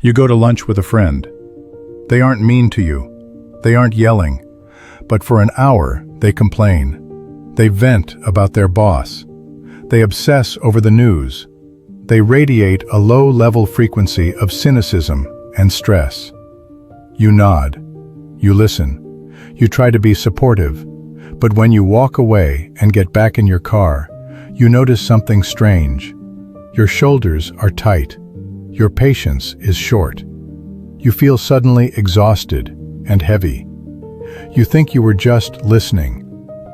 You go to lunch with a friend. They aren't mean to you. They aren't yelling. But for an hour, they complain. They vent about their boss. They obsess over the news. They radiate a low-level frequency of cynicism and stress. You nod. You listen. You try to be supportive. But when you walk away and get back in your car, you notice something strange. Your shoulders are tight. Your patience is short. You feel suddenly exhausted and heavy. You think you were just listening,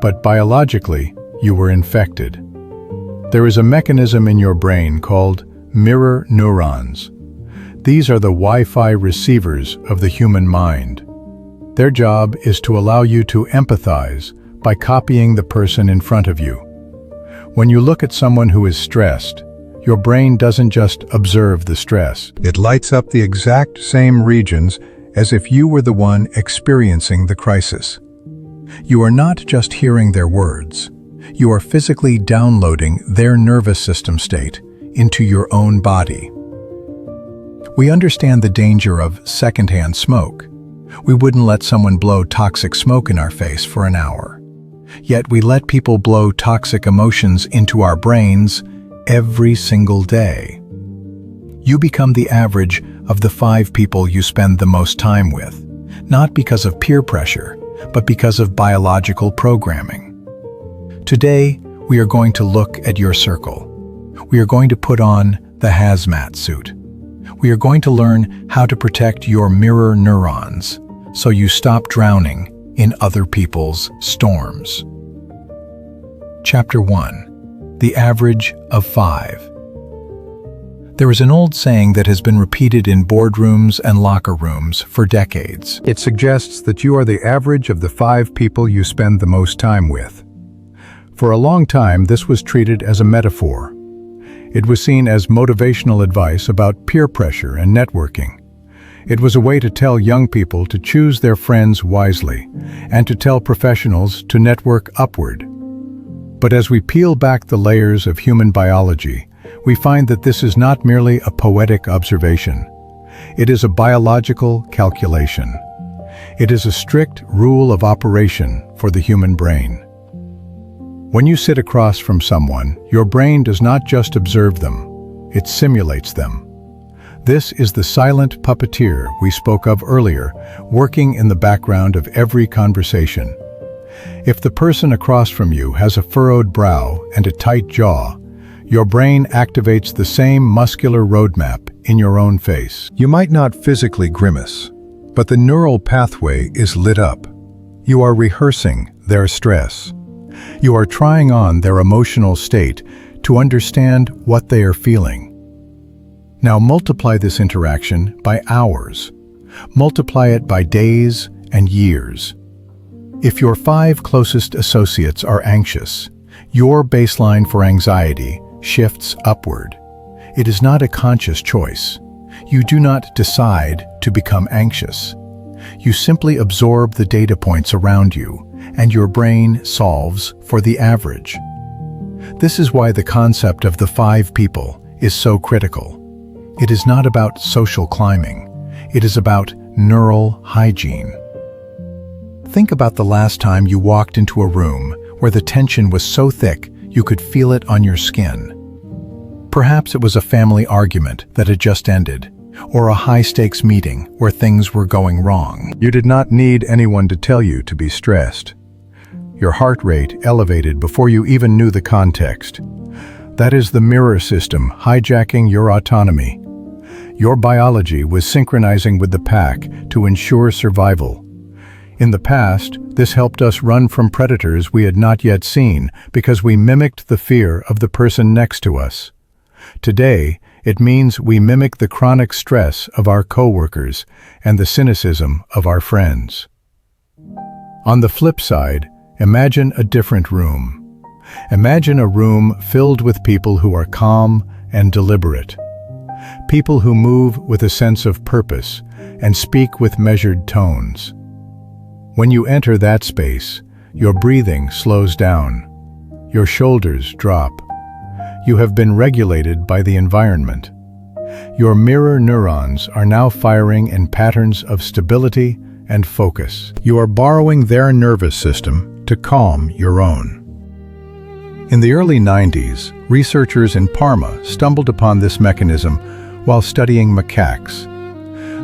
but biologically, you were infected. There is a mechanism in your brain called mirror neurons. These are the Wi-Fi receivers of the human mind. Their job is to allow you to empathize by copying the person in front of you. When you look at someone who is stressed, your brain doesn't just observe the stress. It lights up the exact same regions as if you were the one experiencing the crisis. You are not just hearing their words. You are physically downloading their nervous system state into your own body. We understand the danger of secondhand smoke. We wouldn't let someone blow toxic smoke in our face for an hour. Yet we let people blow toxic emotions into our brains every single day. You become the average of the 5 people you spend the most time with, not because of peer pressure, but because of biological programming. Today, we are going to look at your circle. We are going to put on the hazmat suit. We are going to learn how to protect your mirror neurons so you stop drowning in other people's storms. Chapter 1. The average of 5. There is an old saying that has been repeated in boardrooms and locker rooms for decades. It suggests that you are the average of the 5 people you spend the most time with. For a long time, this was treated as a metaphor. It was seen as motivational advice about peer pressure and networking. It was a way to tell young people to choose their friends wisely and to tell professionals to network upward. But as we peel back the layers of human biology, we find that this is not merely a poetic observation. It is a biological calculation. It is a strict rule of operation for the human brain. When you sit across from someone, your brain does not just observe them, it simulates them. This is the silent puppeteer we spoke of earlier, working in the background of every conversation. If the person across from you has a furrowed brow and a tight jaw, your brain activates the same muscular roadmap in your own face. You might not physically grimace, but the neural pathway is lit up. You are rehearsing their stress. You are trying on their emotional state to understand what they are feeling. Now multiply this interaction by hours. Multiply it by days and years. If your 5 closest associates are anxious, your baseline for anxiety shifts upward. It is not a conscious choice. You do not decide to become anxious. You simply absorb the data points around you, and your brain solves for the average. This is why the concept of the 5 people is so critical. It is not about social climbing. It is about neural hygiene. Think about the last time you walked into a room where the tension was so thick you could feel it on your skin. Perhaps it was a family argument that had just ended, or a high-stakes meeting where things were going wrong. You did not need anyone to tell you to be stressed. Your heart rate elevated before you even knew the context. That is the mirror system hijacking your autonomy. Your biology was synchronizing with the pack to ensure survival. In the past, this helped us run from predators we had not yet seen because we mimicked the fear of the person next to us. Today, it means we mimic the chronic stress of our coworkers and the cynicism of our friends. On the flip side, imagine a different room. Imagine a room filled with people who are calm and deliberate. People who move with a sense of purpose and speak with measured tones. When you enter that space, your breathing slows down. Your shoulders drop. You have been regulated by the environment. Your mirror neurons are now firing in patterns of stability and focus. You are borrowing their nervous system to calm your own. In the early 90s, researchers in Parma stumbled upon this mechanism while studying macaques.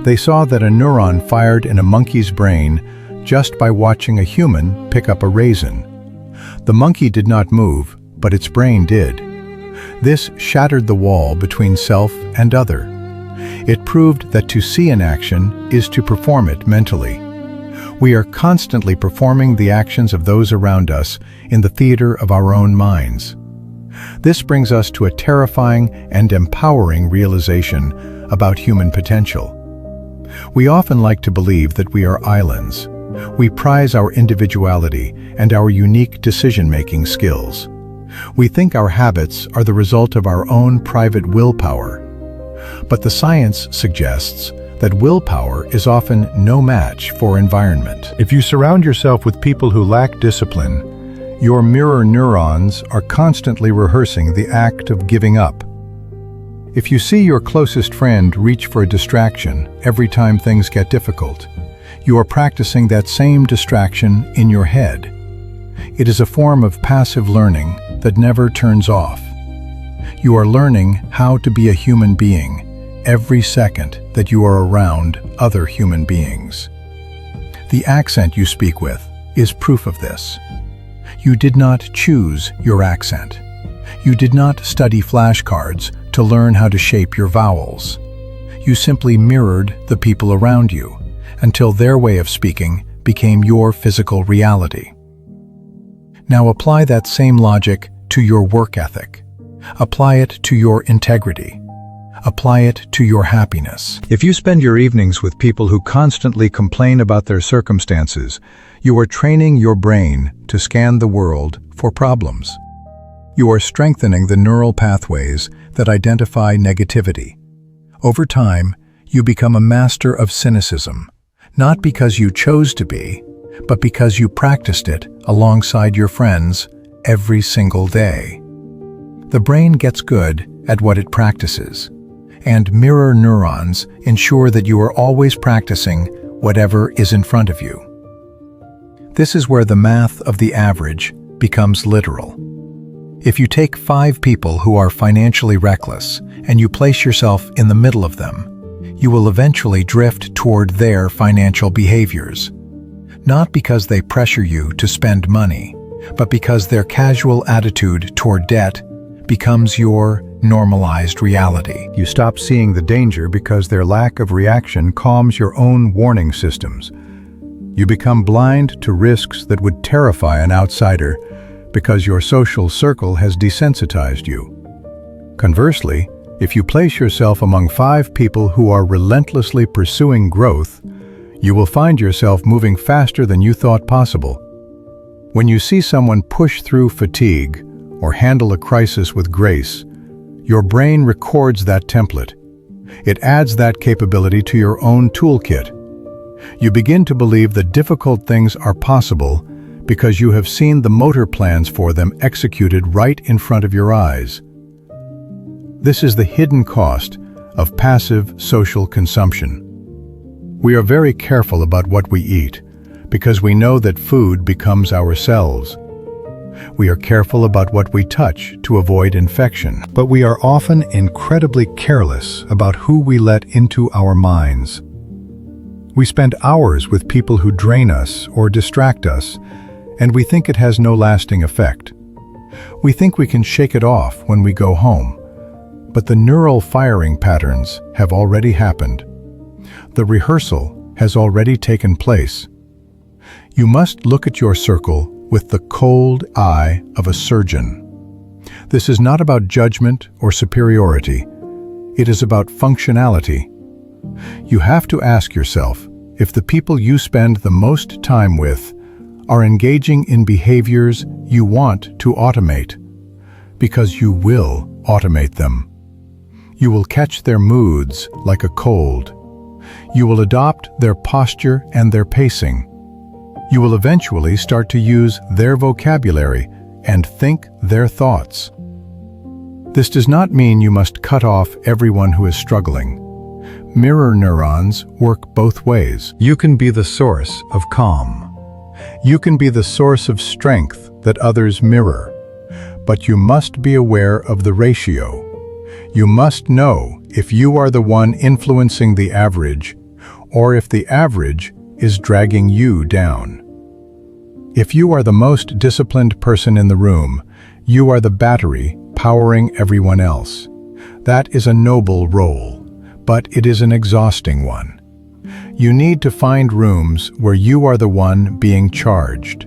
They saw that a neuron fired in a monkey's brain just by watching a human pick up a raisin. The monkey did not move, but its brain did. This shattered the wall between self and other. It proved that to see an action is to perform it mentally. We are constantly performing the actions of those around us in the theater of our own minds. This brings us to a terrifying and empowering realization about human potential. We often like to believe that we are islands. We prize our individuality and our unique decision-making skills. We think our habits are the result of our own private willpower. But the science suggests that willpower is often no match for environment. If you surround yourself with people who lack discipline, your mirror neurons are constantly rehearsing the act of giving up. If you see your closest friend reach for a distraction every time things get difficult, you are practicing that same distraction in your head. It is a form of passive learning that never turns off. You are learning how to be a human being every second that you are around other human beings. The accent you speak with is proof of this. You did not choose your accent. You did not study flashcards to learn how to shape your vowels. You simply mirrored the people around you until their way of speaking became your physical reality. Now apply that same logic to your work ethic. Apply it to your integrity. Apply it to your happiness. If you spend your evenings with people who constantly complain about their circumstances, you are training your brain to scan the world for problems. You are strengthening the neural pathways that identify negativity. Over time, you become a master of cynicism, not because you chose to be, but because you practiced it alongside your friends every single day. The brain gets good at what it practices, and mirror neurons ensure that you are always practicing whatever is in front of you. This is where the math of the average becomes literal. If you take 5 people who are financially reckless and you place yourself in the middle of them, you will eventually drift toward their financial behaviors. Not because they pressure you to spend money, but because their casual attitude toward debt becomes your normalized reality. You stop seeing the danger because their lack of reaction calms your own warning systems. You become blind to risks that would terrify an outsider because your social circle has desensitized you. Conversely, if you place yourself among 5 people who are relentlessly pursuing growth, you will find yourself moving faster than you thought possible. When you see someone push through fatigue or handle a crisis with grace, your brain records that template. It adds that capability to your own toolkit. You begin to believe that difficult things are possible because you have seen the motor plans for them executed right in front of your eyes. This is the hidden cost of passive social consumption. We are very careful about what we eat because we know that food becomes ourselves. We are careful about what we touch to avoid infection, but we are often incredibly careless about who we let into our minds. We spend hours with people who drain us or distract us, and we think it has no lasting effect. We think we can shake it off when we go home, but the neural firing patterns have already happened. The rehearsal has already taken place. You must look at your circle with the cold eye of a surgeon. This is not about judgment or superiority. It is about functionality. You have to ask yourself if the people you spend the most time with are engaging in behaviors you want to automate, because you will automate them. You will catch their moods like a cold. You will adopt their posture and their pacing. You will eventually start to use their vocabulary and think their thoughts. This does not mean you must cut off everyone who is struggling. Mirror neurons work both ways. You can be the source of calm. You can be the source of strength that others mirror. But you must be aware of the ratio. You must know if you are the one influencing the average, or if the average is dragging you down. If you are the most disciplined person in the room, you are the battery powering everyone else. That is a noble role, but it is an exhausting one. You need to find rooms where you are the one being charged.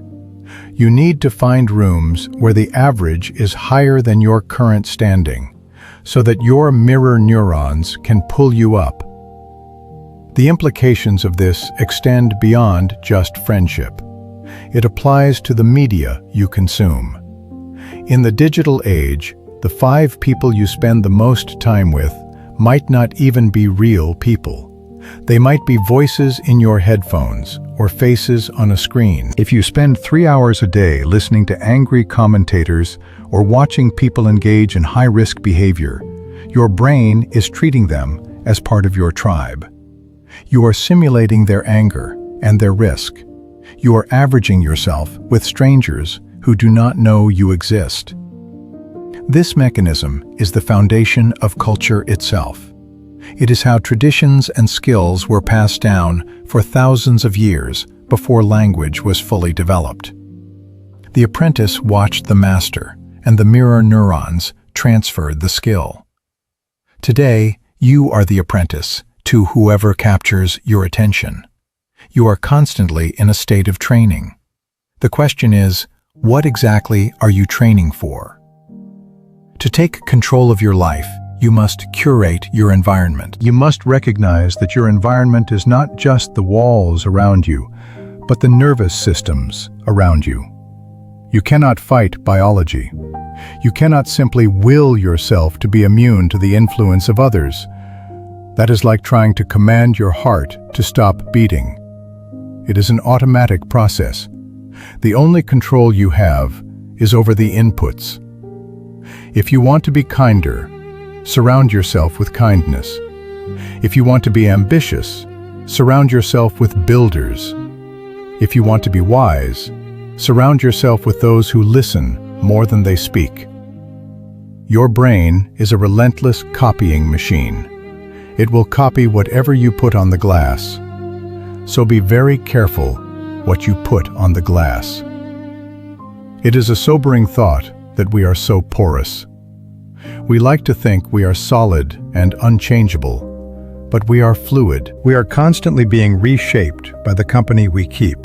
You need to find rooms where the average is higher than your current standing, so that your mirror neurons can pull you up. The implications of this extend beyond just friendship. It applies to the media you consume. In the digital age, the 5 people you spend the most time with might not even be real people. They might be voices in your headphones or faces on a screen. If you spend 3 hours a day listening to angry commentators or watching people engage in high-risk behavior, your brain is treating them as part of your tribe. You are simulating their anger and their risk. You are averaging yourself with strangers who do not know you exist. This mechanism is the foundation of culture itself. It is how traditions and skills were passed down for thousands of years before language was fully developed. The apprentice watched the master, and the mirror neurons transferred the skill. Today, you are the apprentice to whoever captures your attention. You are constantly in a state of training. The question is, what exactly are you training for? To take control of your life, you must curate your environment. You must recognize that your environment is not just the walls around you, but the nervous systems around you. You cannot fight biology. You cannot simply will yourself to be immune to the influence of others. That is like trying to command your heart to stop beating. It is an automatic process. The only control you have is over the inputs. If you want to be kinder, surround yourself with kindness. If you want to be ambitious, surround yourself with builders. If you want to be wise, surround yourself with those who listen more than they speak. Your brain is a relentless copying machine. It will copy whatever you put on the glass. So be very careful what you put on the glass. It is a sobering thought that we are so porous. We like to think we are solid and unchangeable, but we are fluid. We are constantly being reshaped by the company we keep.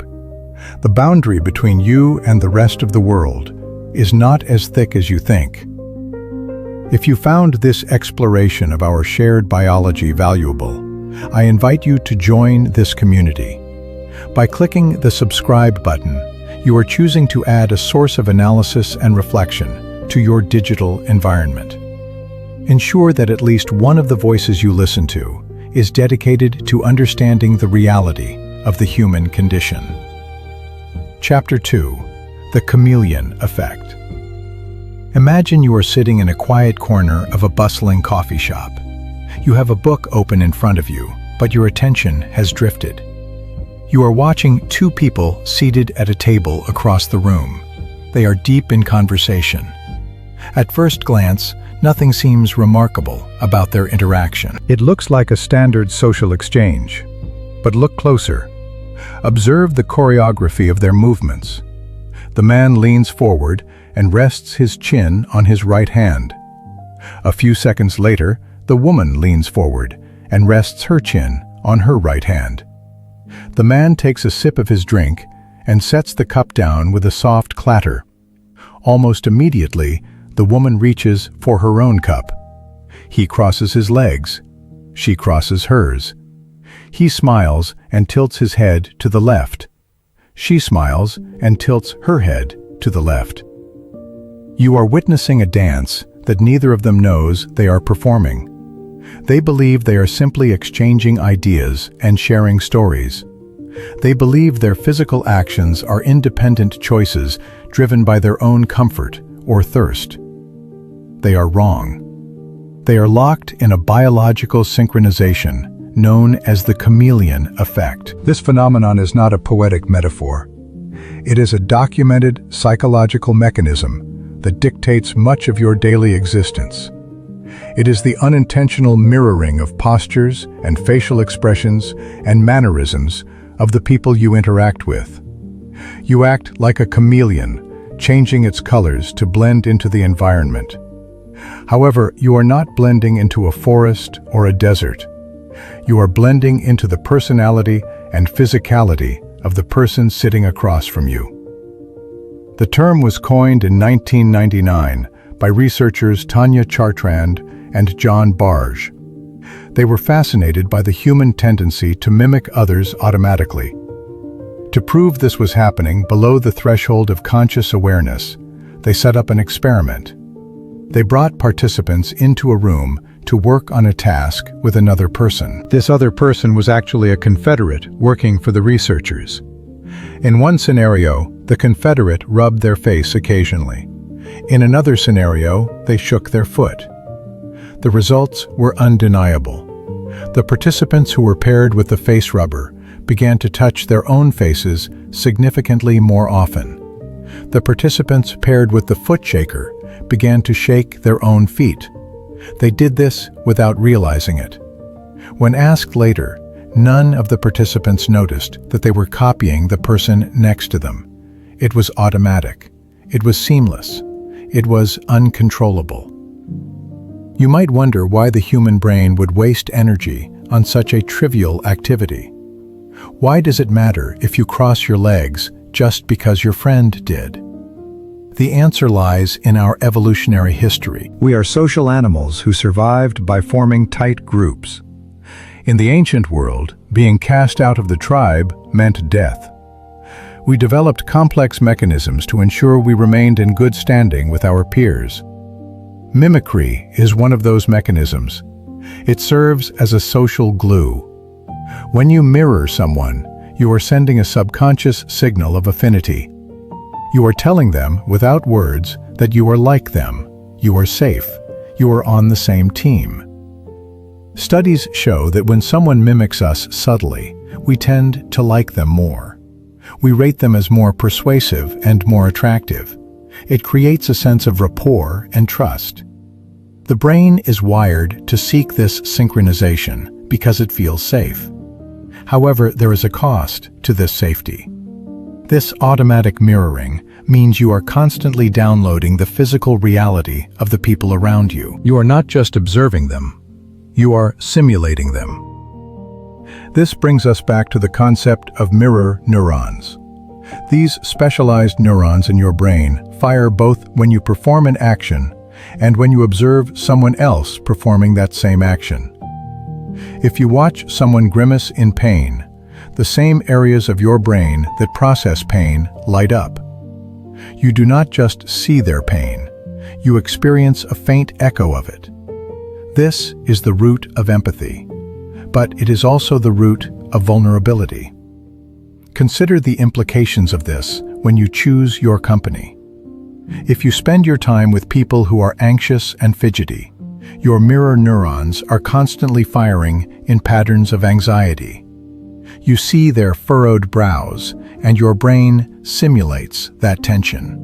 The boundary between you and the rest of the world is not as thick as you think. If you found this exploration of our shared biology valuable, I invite you to join this community. By clicking the subscribe button, you are choosing to add a source of analysis and reflection to your digital environment. Ensure that at least one of the voices you listen to is dedicated to understanding the reality of the human condition. Chapter 2. The Chameleon Effect. Imagine you are sitting in a quiet corner of a bustling coffee shop. You have a book open in front of you, but your attention has drifted. You are watching 2 people seated at a table across the room. They are deep in conversation. At first glance, nothing seems remarkable about their interaction. It looks like a standard social exchange. But look closer. Observe the choreography of their movements. The man leans forward and rests his chin on his right hand. A few seconds later, the woman leans forward and rests her chin on her right hand. The man takes a sip of his drink and sets the cup down with a soft clatter. Almost immediately, the woman reaches for her own cup. He crosses his legs. She crosses hers. He smiles and tilts his head to the left. She smiles and tilts her head to the left. You are witnessing a dance that neither of them knows they are performing. They believe they are simply exchanging ideas and sharing stories. They believe their physical actions are independent choices driven by their own comfort or thirst. they are wrong. They are locked in a biological synchronization known as the chameleon effect. This phenomenon is not a poetic metaphor. It is a documented psychological mechanism that dictates much of your daily existence. It is the unintentional mirroring of postures and facial expressions and mannerisms of the people you interact with. You act like a chameleon, changing its colors to blend into the environment. However, you are not blending into a forest or a desert. You are blending into the personality and physicality of the person sitting across from you. The term was coined in 1999 by researchers Tanya Chartrand and John Barge. They were fascinated by the human tendency to mimic others automatically. To prove this was happening below the threshold of conscious awareness, they set up an experiment. They brought participants into a room to work on a task with another person. This other person was actually a Confederate working for the researchers. In one scenario, the Confederate rubbed their face occasionally. In another scenario, they shook their foot. The results were undeniable. The participants who were paired with the face rubber began to touch their own faces significantly more often. The participants paired with the foot shaker began to shake their own feet. They did this without realizing it. When asked later, none of the participants noticed that they were copying the person next to them. It was automatic. It was seamless. It was uncontrollable. You might wonder why the human brain would waste energy on such a trivial activity. Why does it matter if you cross your legs just because your friend did? The answer lies in our evolutionary history. We are social animals who survived by forming tight groups. In the ancient world, being cast out of the tribe meant death. We developed complex mechanisms to ensure we remained in good standing with our peers. Mimicry is one of those mechanisms. It serves as a social glue. When you mirror someone, you are sending a subconscious signal of affinity. You are telling them, without words, that you are like them, you are safe, you are on the same team. Studies show that when someone mimics us subtly, we tend to like them more. We rate them as more persuasive and more attractive. It creates a sense of rapport and trust. The brain is wired to seek this synchronization because it feels safe. However, there is a cost to this safety. This automatic mirroring means you are constantly downloading the physical reality of the people around you. You are not just observing them, you are simulating them. This brings us back to the concept of mirror neurons. These specialized neurons in your brain fire both when you perform an action and when you observe someone else performing that same action. If you watch someone grimace in pain, the same areas of your brain that process pain light up. You do not just see their pain, you experience a faint echo of it. This is the root of empathy, but it is also the root of vulnerability. Consider the implications of this when you choose your company. If you spend your time with people who are anxious and fidgety, your mirror neurons are constantly firing in patterns of anxiety. You see their furrowed brows, and your brain simulates that tension.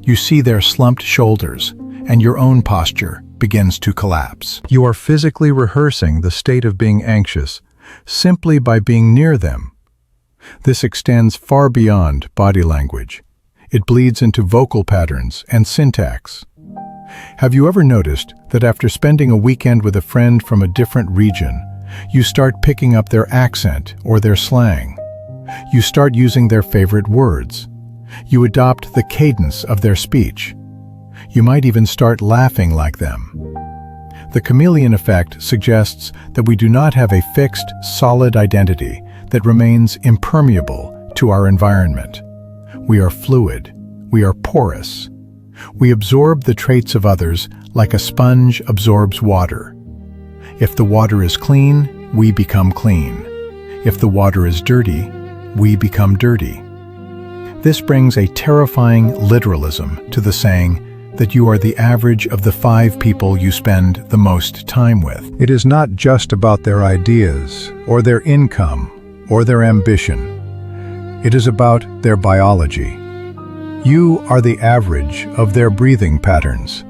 You see their slumped shoulders, and your own posture begins to collapse. You are physically rehearsing the state of being anxious simply by being near them. This extends far beyond body language. It bleeds into vocal patterns and syntax. Have you ever noticed that after spending a weekend with a friend from a different region, you start picking up their accent or their slang? You start using their favorite words. You adopt the cadence of their speech. You might even start laughing like them. The chameleon effect suggests that we do not have a fixed, solid identity that remains impermeable to our environment. We are fluid. We are porous. We absorb the traits of others like a sponge absorbs water. If the water is clean, we become clean. If the water is dirty, we become dirty. This brings a terrifying literalism to the saying, that you are the average of the 5 people you spend the most time with. It is not just about their ideas, or their income, or their ambition. It is about their biology. You are the average of their breathing patterns.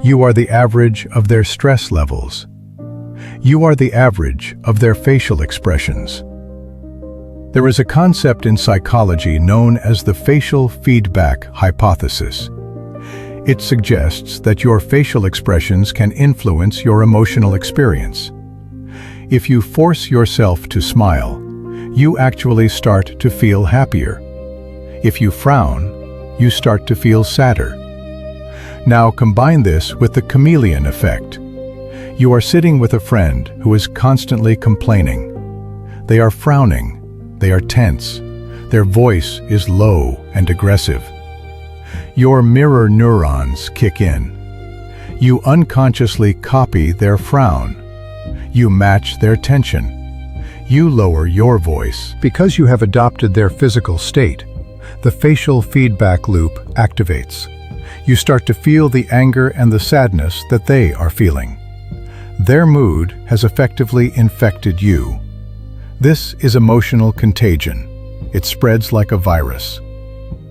You are the average of their stress levels. You are the average of their facial expressions. There is a concept in psychology known as the facial feedback hypothesis. It suggests that your facial expressions can influence your emotional experience. If you force yourself to smile, you actually start to feel happier. If you frown, you start to feel sadder. Now combine this with the chameleon effect. You are sitting with a friend who is constantly complaining. They are frowning. They are tense. Their voice is low and aggressive. Your mirror neurons kick in. You unconsciously copy their frown. You match their tension. You lower your voice. Because you have adopted their physical state, the facial feedback loop activates. You start to feel the anger and the sadness that they are feeling. Their mood has effectively infected you. This is emotional contagion. It spreads like a virus.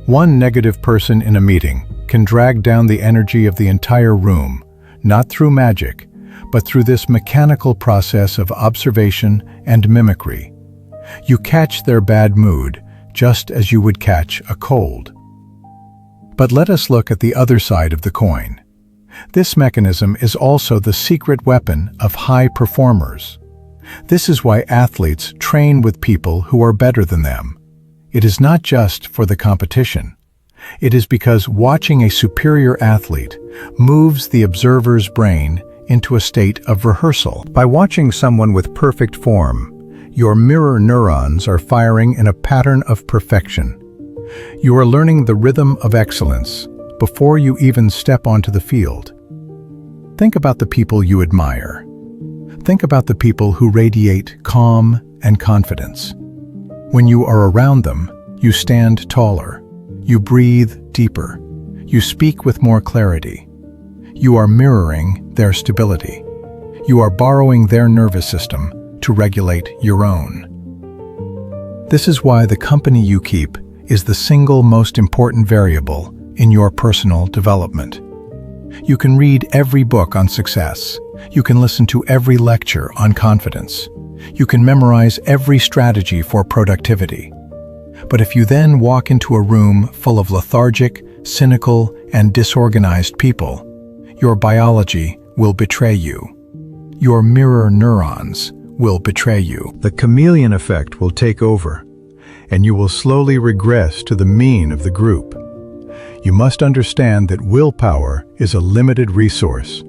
One negative person in a meeting can drag down the energy of the entire room, not through magic, but through this mechanical process of observation and mimicry. You catch their bad mood just as you would catch a cold. But let us look at the other side of the coin. This mechanism is also the secret weapon of high performers. This is why athletes train with people who are better than them. It is not just for the competition. It is because watching a superior athlete moves the observer's brain into a state of rehearsal. By watching someone with perfect form, your mirror neurons are firing in a pattern of perfection. You are learning the rhythm of excellence before you even step onto the field. Think about the people you admire. Think about the people who radiate calm and confidence. When you are around them, you stand taller. You breathe deeper. You speak with more clarity. You are mirroring their stability. You are borrowing their nervous system to regulate your own. This is why the company you keep is the single most important variable in your personal development. You can read every book on success. You can listen to every lecture on confidence. You can memorize every strategy for productivity. But if you then walk into a room full of lethargic, cynical, and disorganized people, your biology will betray you. Your mirror neurons will betray you. The chameleon effect will take over, and you will slowly regress to the mean of the group. You must understand that willpower is a limited resource.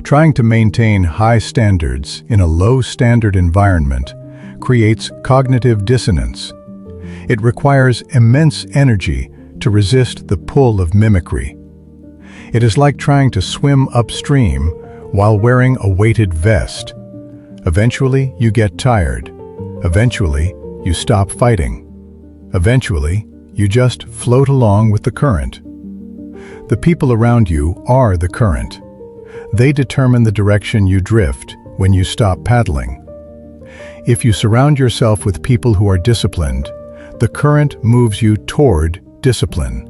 Trying to maintain high standards in a low-standard environment creates cognitive dissonance. It requires immense energy to resist the pull of mimicry. It is like trying to swim upstream while wearing a weighted vest. Eventually, you get tired. Eventually, you stop fighting. Eventually, you just float along with the current. The people around you are the current. They determine the direction you drift when you stop paddling. If you surround yourself with people who are disciplined, the current moves you toward discipline.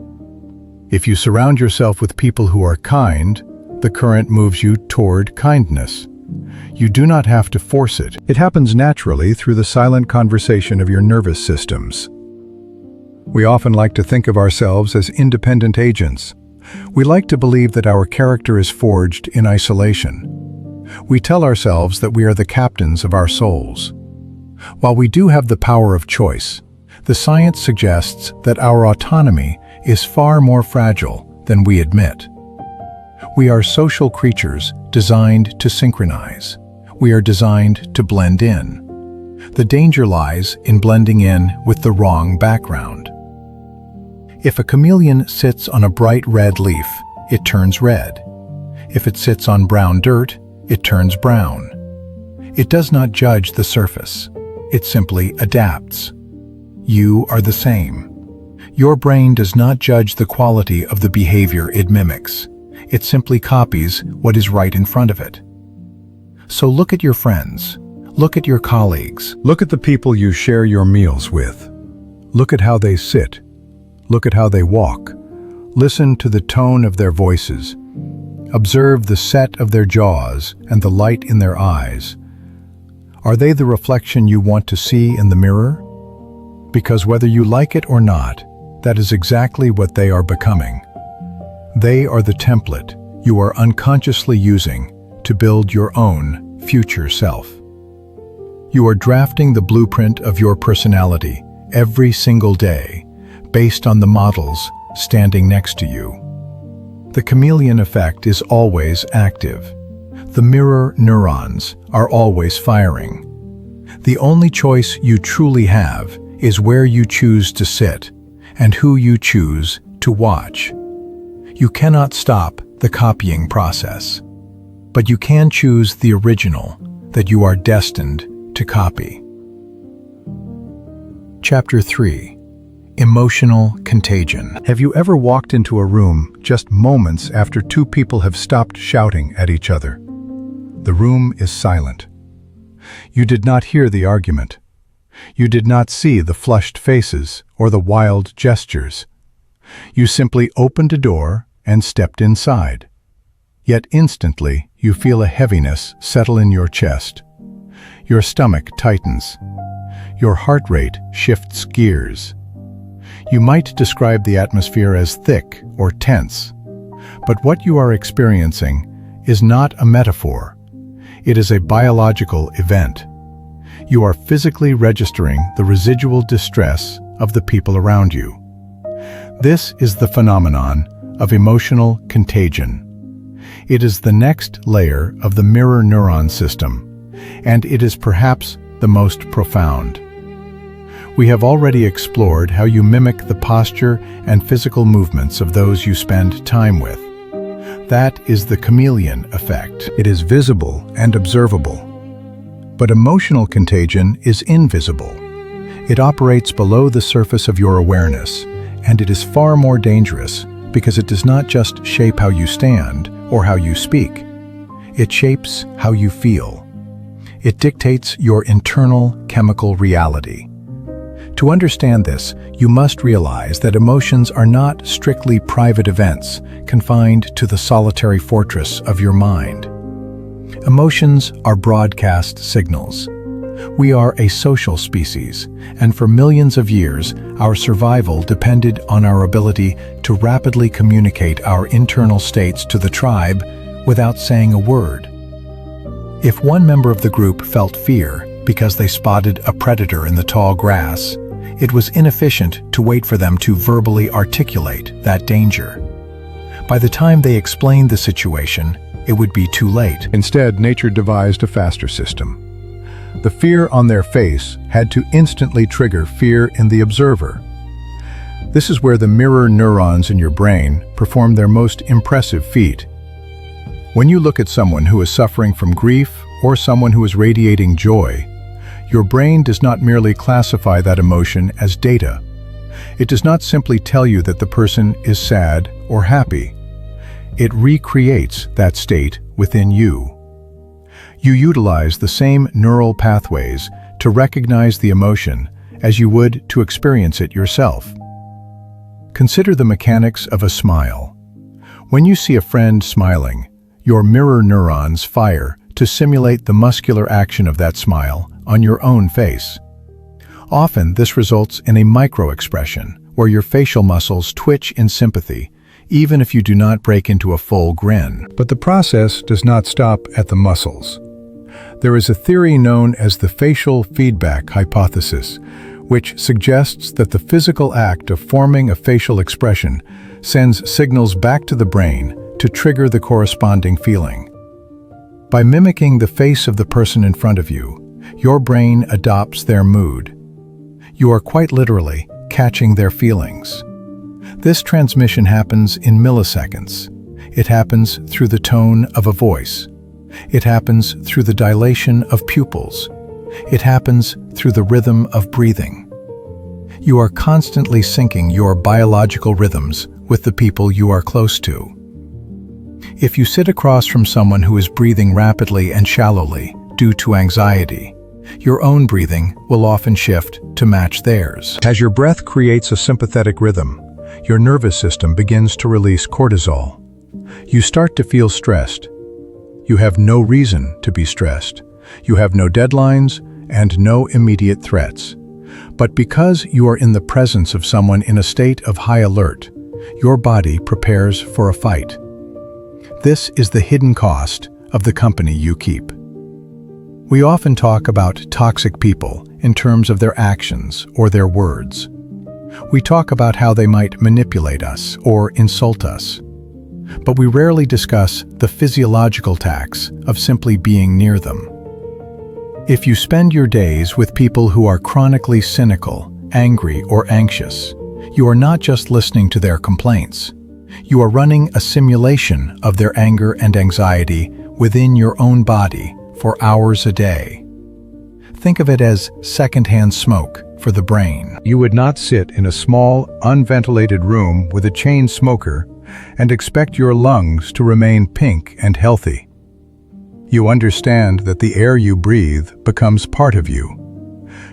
If you surround yourself with people who are kind, the current moves you toward kindness. You do not have to force it. It happens naturally through the silent conversation of your nervous systems. We often like to think of ourselves as independent agents. We like to believe that our character is forged in isolation. We tell ourselves that we are the captains of our souls. While we do have the power of choice, the science suggests that our autonomy is far more fragile than we admit. We are social creatures designed to synchronize. We are designed to blend in. The danger lies in blending in with the wrong background. If a chameleon sits on a bright red leaf, it turns red. If it sits on brown dirt, it turns brown. It does not judge the surface. It simply adapts. You are the same. Your brain does not judge the quality of the behavior it mimics. It simply copies what is right in front of it. So look at your friends. Look at your colleagues. Look at the people you share your meals with. Look at how they sit. Look at how they walk. Listen to the tone of their voices. Observe the set of their jaws and the light in their eyes. Are they the reflection you want to see in the mirror? Because whether you like it or not, that is exactly what they are becoming. They are the template you are unconsciously using to build your own future self. You are drafting the blueprint of your personality every single day based on the models standing next to you. The chameleon effect is always active. The mirror neurons are always firing. The only choice you truly have is where you choose to sit and who you choose to watch. You cannot stop the copying process, but you can choose the original that you are destined to copy. Chapter 3. Emotional contagion. Have you ever walked into a room just moments after two people have stopped shouting at each other? The room is silent. You did not hear the argument. You did not see the flushed faces or the wild gestures. You simply opened a door and stepped inside. Yet instantly you feel a heaviness settle in your chest. Your stomach tightens. Your heart rate shifts gears. You might describe the atmosphere as thick or tense, but what you are experiencing is not a metaphor. It is a biological event. You are physically registering the residual distress of the people around you. This is the phenomenon of emotional contagion. It is the next layer of the mirror neuron system, and it is perhaps the most profound. We have already explored how you mimic the posture and physical movements of those you spend time with. That is the chameleon effect. It is visible and observable. But emotional contagion is invisible. It operates below the surface of your awareness, and it is far more dangerous because it does not just shape how you stand or how you speak. It shapes how you feel. It dictates your internal chemical reality. To understand this, you must realize that emotions are not strictly private events confined to the solitary fortress of your mind. Emotions are broadcast signals. We are a social species, and for millions of years, our survival depended on our ability to rapidly communicate our internal states to the tribe without saying a word. If one member of the group felt fear because they spotted a predator in the tall grass, it was inefficient to wait for them to verbally articulate that danger. By the time they explained the situation, it would be too late. Instead, nature devised a faster system. The fear on their face had to instantly trigger fear in the observer. This is where the mirror neurons in your brain perform their most impressive feat. When you look at someone who is suffering from grief or someone who is radiating joy, your brain does not merely classify that emotion as data. It does not simply tell you that the person is sad or happy. It recreates that state within you. You utilize the same neural pathways to recognize the emotion as you would to experience it yourself. Consider the mechanics of a smile. When you see a friend smiling, your mirror neurons fire to simulate the muscular action of that smile on your own face. Often, this results in a micro-expression where your facial muscles twitch in sympathy, even if you do not break into a full grin. But the process does not stop at the muscles. There is a theory known as the facial feedback hypothesis, which suggests that the physical act of forming a facial expression sends signals back to the brain to trigger the corresponding feeling. By mimicking the face of the person in front of you, your brain adopts their mood. You are quite literally catching their feelings. This transmission happens in milliseconds. It happens through the tone of a voice. It happens through the dilation of pupils. It happens through the rhythm of breathing. You are constantly syncing your biological rhythms with the people you are close to. If you sit across from someone who is breathing rapidly and shallowly due to anxiety, your own breathing will often shift to match theirs. As your breath creates a sympathetic rhythm, your nervous system begins to release cortisol. You start to feel stressed. You have no reason to be stressed. You have no deadlines and no immediate threats. But because you are in the presence of someone in a state of high alert, your body prepares for a fight. This is the hidden cost of the company you keep. We often talk about toxic people in terms of their actions or their words. We talk about how they might manipulate us or insult us. But we rarely discuss the physiological tax of simply being near them. If you spend your days with people who are chronically cynical, angry, or anxious, you are not just listening to their complaints. You are running a simulation of their anger and anxiety within your own body for hours a day. Think of it as secondhand smoke for the brain. You would not sit in a small, unventilated room with a chain smoker and expect your lungs to remain pink and healthy. You understand that the air you breathe becomes part of you.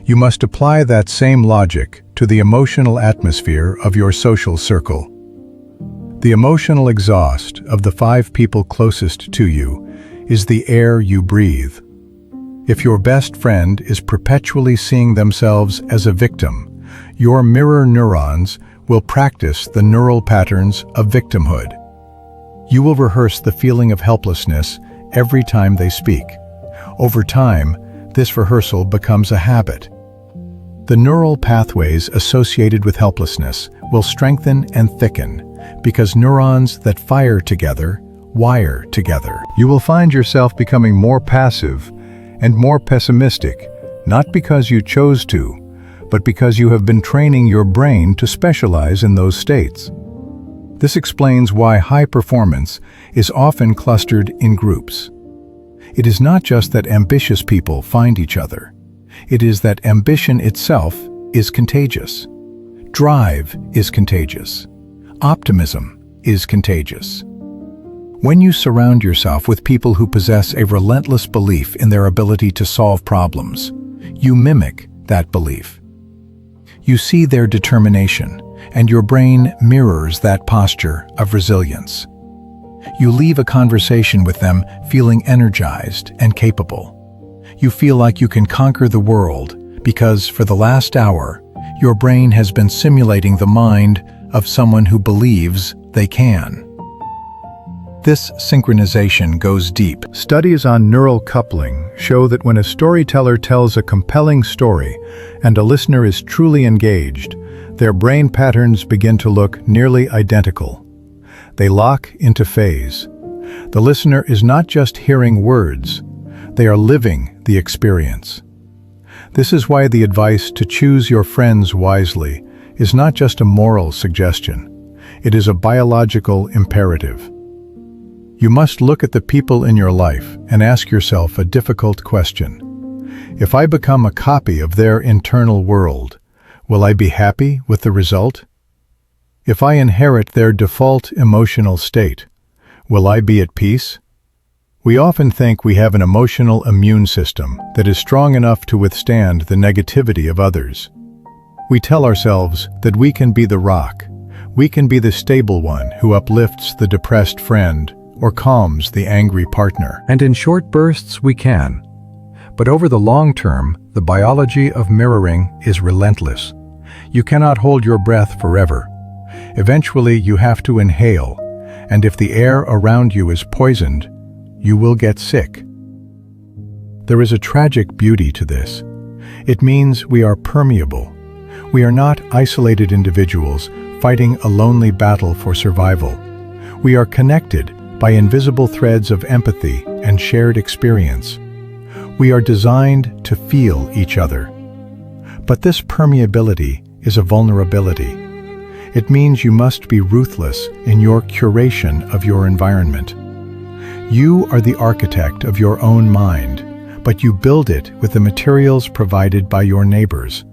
You must apply that same logic to the emotional atmosphere of your social circle. The emotional exhaust of the 5 people closest to you is the air you breathe. If your best friend is perpetually seeing themselves as a victim, your mirror neurons will practice the neural patterns of victimhood. You will rehearse the feeling of helplessness every time they speak. Over time, this rehearsal becomes a habit. The neural pathways associated with helplessness will strengthen and thicken because neurons that fire together wire together. You will find yourself becoming more passive and more pessimistic, not because you chose to, but because you have been training your brain to specialize in those states. This explains why high performance is often clustered in groups. It is not just that ambitious people find each other. It is that ambition itself is contagious. Drive is contagious. Optimism is contagious. When you surround yourself with people who possess a relentless belief in their ability to solve problems, you mimic that belief. You see their determination, and your brain mirrors that posture of resilience. You leave a conversation with them feeling energized and capable. You feel like you can conquer the world because, for the last hour, your brain has been simulating the mind of someone who believes they can. This synchronization goes deep. Studies on neural coupling show that when a storyteller tells a compelling story and a listener is truly engaged, their brain patterns begin to look nearly identical. They lock into phase. The listener is not just hearing words, they are living the experience. This is why the advice to choose your friends wisely is not just a moral suggestion. It is a biological imperative. You must look at the people in your life and ask yourself a difficult question. If I become a copy of their internal world, will I be happy with the result? If I inherit their default emotional state, will I be at peace? We often think we have an emotional immune system that is strong enough to withstand the negativity of others. We tell ourselves that we can be the rock. We can be the stable one who uplifts the depressed friend or calms the angry partner. And in short bursts we can. But over the long term, the biology of mirroring is relentless. You cannot hold your breath forever. Eventually you have to inhale, and if the air around you is poisoned, you will get sick. There is a tragic beauty to this. It means we are permeable. We are not isolated individuals fighting a lonely battle for survival. We are connected by invisible threads of empathy and shared experience. We are designed to feel each other. But this permeability is a vulnerability. It means you must be ruthless in your curation of your environment. You are the architect of your own mind, but you build it with the materials provided by your neighbors.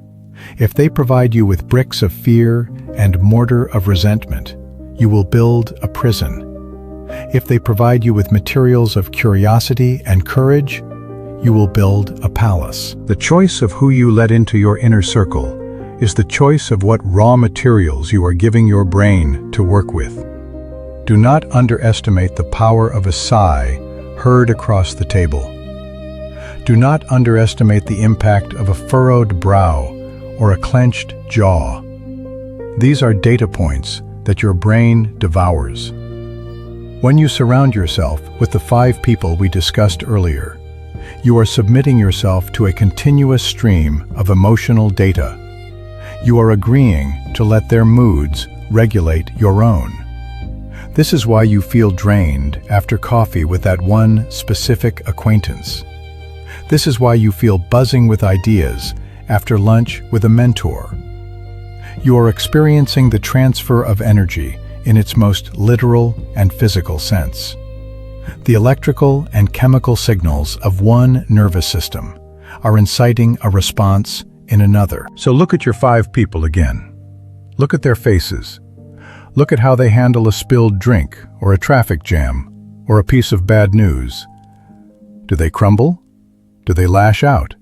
If they provide you with bricks of fear and mortar of resentment, you will build a prison. If they provide you with materials of curiosity and courage, you will build a palace. The choice of who you let into your inner circle is the choice of what raw materials you are giving your brain to work with. Do not underestimate the power of a sigh heard across the table. Do not underestimate the impact of a furrowed brow or a clenched jaw. These are data points that your brain devours. When you surround yourself with the 5 people we discussed earlier, you are submitting yourself to a continuous stream of emotional data. You are agreeing to let their moods regulate your own. This is why you feel drained after coffee with that one specific acquaintance. This is why you feel buzzing with ideas after lunch with a mentor. You are experiencing the transfer of energy in its most literal and physical sense. The electrical and chemical signals of one nervous system are inciting a response in another. So look at your 5 people again. Look at their faces. Look at how they handle a spilled drink or a traffic jam or a piece of bad news. Do they crumble? Do they lash out?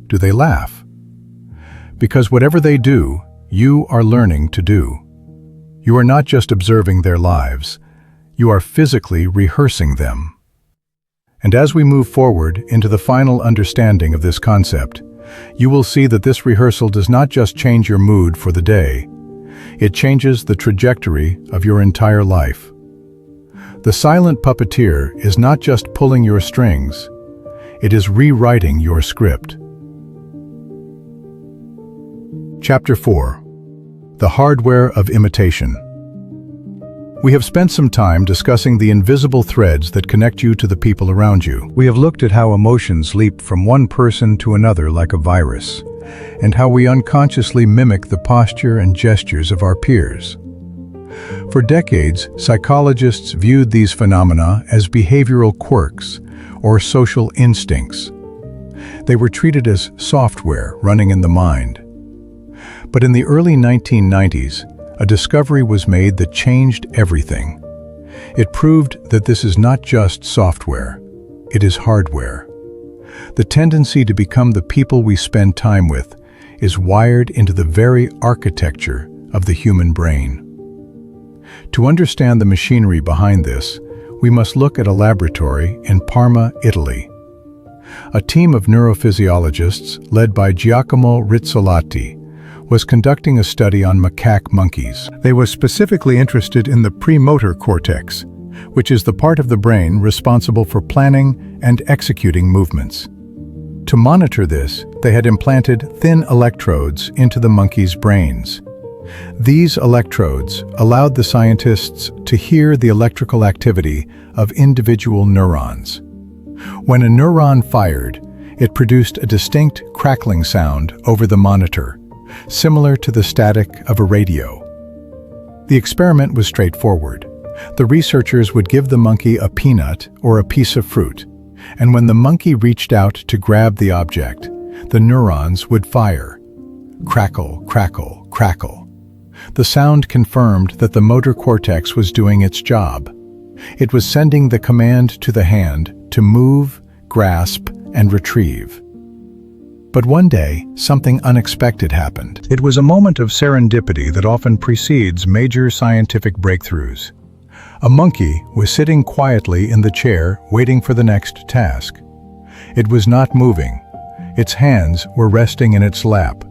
Do they laugh? Because whatever they do, you are learning to do. You are not just observing their lives, you are physically rehearsing them. And as we move forward into the final understanding of this concept, you will see that this rehearsal does not just change your mood for the day, it changes the trajectory of your entire life. The silent puppeteer is not just pulling your strings, it is rewriting your script. Chapter 4. The Hardware of Imitation. We have spent some time discussing the invisible threads that connect you to the people around you. We have looked at how emotions leap from one person to another like a virus, and how we unconsciously mimic the posture and gestures of our peers. For decades, psychologists viewed these phenomena as behavioral quirks or social instincts. They were treated as software running in the mind. But in the early 1990s, a discovery was made that changed everything. It proved that this is not just software, it is hardware. The tendency to become the people we spend time with is wired into the very architecture of the human brain. To understand the machinery behind this, we must look at a laboratory in Parma, Italy. A team of neurophysiologists led by Giacomo Rizzolatti was conducting a study on macaque monkeys. They were specifically interested in the premotor cortex, which is the part of the brain responsible for planning and executing movements. To monitor this, they had implanted thin electrodes into the monkeys' brains. These electrodes allowed the scientists to hear the electrical activity of individual neurons. When a neuron fired, it produced a distinct crackling sound over the monitor, similar to the static of a radio. The experiment was straightforward. The researchers would give the monkey a peanut or a piece of fruit, and when the monkey reached out to grab the object, the neurons would fire. Crackle, crackle, crackle. The sound confirmed that the motor cortex was doing its job. It was sending the command to the hand to move, grasp, and retrieve. But one day, something unexpected happened. It was a moment of serendipity that often precedes major scientific breakthroughs. A monkey was sitting quietly in the chair waiting for the next task. It was not moving. Its hands were resting in its lap.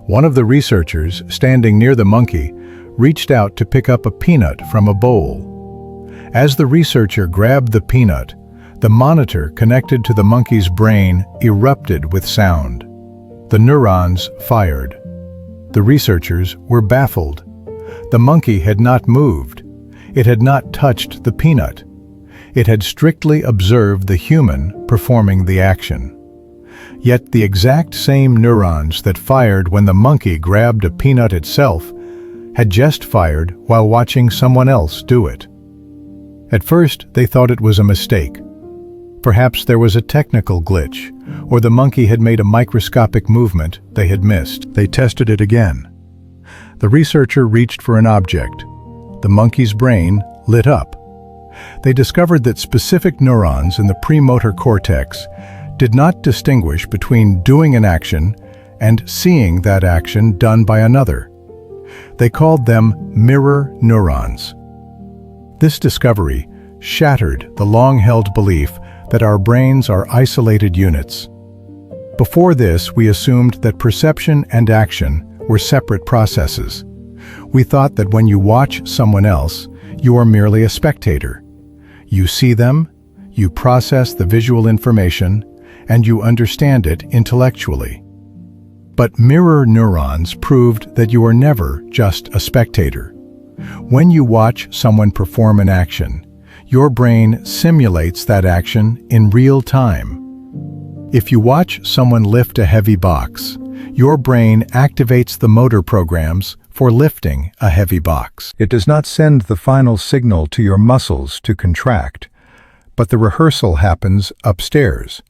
One of the researchers standing near the monkey reached out to pick up a peanut from a bowl. As the researcher grabbed the peanut, the monitor connected to the monkey's brain erupted with sound. The neurons fired. The researchers were baffled. The monkey had not moved. It had not touched the peanut. It had strictly observed the human performing the action. Yet the exact same neurons that fired when the monkey grabbed a peanut itself had just fired while watching someone else do it. At first, they thought it was a mistake. Perhaps there was a technical glitch, or the monkey had made a microscopic movement they had missed. They tested it again. The researcher reached for an object. The monkey's brain lit up. They discovered that specific neurons in the premotor cortex did not distinguish between doing an action and seeing that action done by another. They called them mirror neurons. This discovery shattered the long-held belief that our brains are isolated units. Before this, we assumed that perception and action were separate processes. We thought that when you watch someone else, you are merely a spectator. You see them, you process the visual information, and you understand it intellectually. But mirror neurons proved that you are never just a spectator. When you watch someone perform an action, your brain simulates that action in real time. If you watch someone lift a heavy box, your brain activates the motor programs for lifting a heavy box. It does not send the final signal to your muscles to contract, but the rehearsal happens upstairs.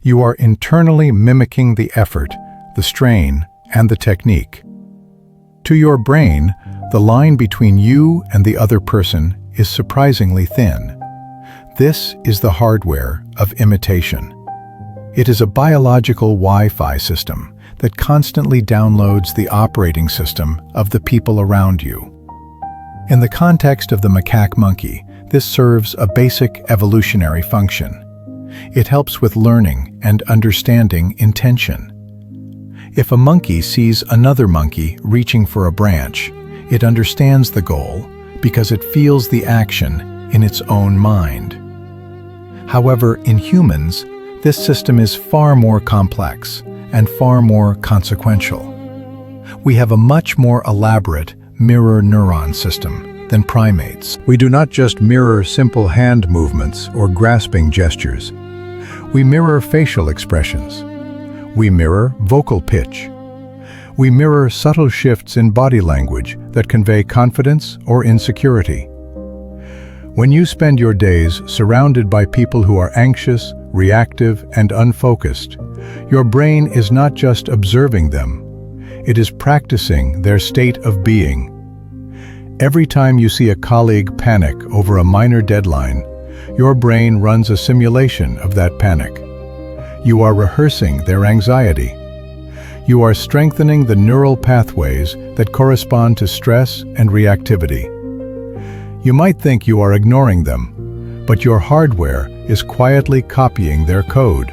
You are internally mimicking the effort, the strain, and the technique. To your brain, the line between you and the other person is surprisingly thin. This is the hardware of imitation. It is a biological Wi-Fi system that constantly downloads the operating system of the people around you. In the context of the macaque monkey, this serves a basic evolutionary function. It helps with learning and understanding intention. If a monkey sees another monkey reaching for a branch, it understands the goal because it feels the action in its own mind. However, in humans, this system is far more complex and far more consequential. We have a much more elaborate mirror neuron system than primates. We do not just mirror simple hand movements or grasping gestures. We mirror facial expressions. We mirror vocal pitch. We mirror subtle shifts in body language that convey confidence or insecurity. When you spend your days surrounded by people who are anxious, reactive, and unfocused, your brain is not just observing them, it is practicing their state of being. Every time you see a colleague panic over a minor deadline, your brain runs a simulation of that panic. You are rehearsing their anxiety. You are strengthening the neural pathways that correspond to stress and reactivity. You might think you are ignoring them, but your hardware is quietly copying their code.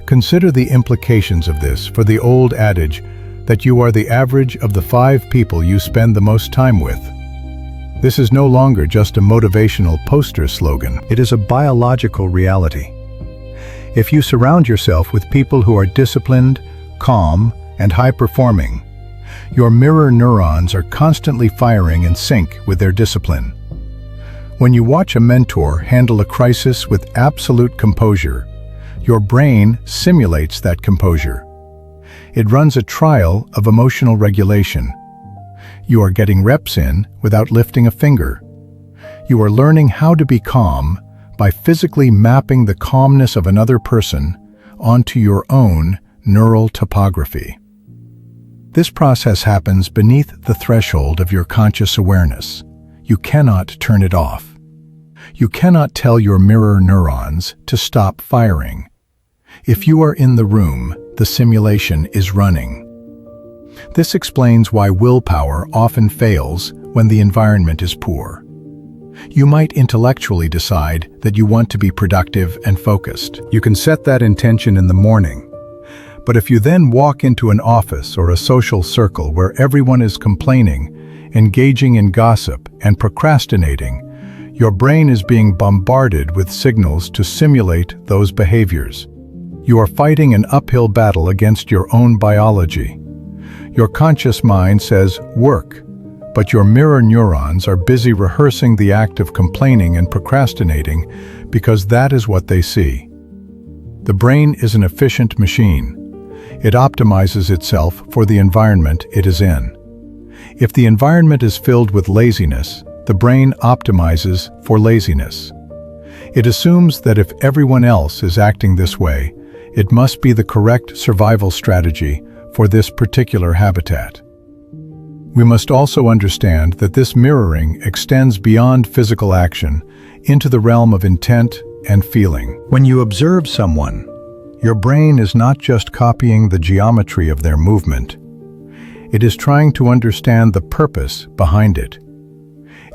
Consider the implications of this for the old adage that you are the average of the 5 people you spend the most time with. This is no longer just a motivational poster slogan. It is a biological reality. If you surround yourself with people who are disciplined, calm, and high-performing, your mirror neurons are constantly firing in sync with their discipline. When you watch a mentor handle a crisis with absolute composure, your brain simulates that composure. It runs a trial of emotional regulation. You are getting reps in without lifting a finger. You are learning how to be calm by physically mapping the calmness of another person onto your own neural topography. This process happens beneath the threshold of your conscious awareness. You cannot turn it off. You cannot tell your mirror neurons to stop firing. If you are in the room, the simulation is running. This explains why willpower often fails when the environment is poor. You might intellectually decide that you want to be productive and focused. You can set that intention in the morning. But if you then walk into an office or a social circle where everyone is complaining, engaging in gossip, and procrastinating, your brain is being bombarded with signals to simulate those behaviors. You are fighting an uphill battle against your own biology. Your conscious mind says, "Work," but your mirror neurons are busy rehearsing the act of complaining and procrastinating because that is what they see. The brain is an efficient machine. It optimizes itself for the environment it is in. If the environment is filled with laziness, the brain optimizes for laziness. It assumes that if everyone else is acting this way, it must be the correct survival strategy for this particular habitat. We must also understand that this mirroring extends beyond physical action into the realm of intent and feeling. When you observe someone, your brain is not just copying the geometry of their movement. It is trying to understand the purpose behind it.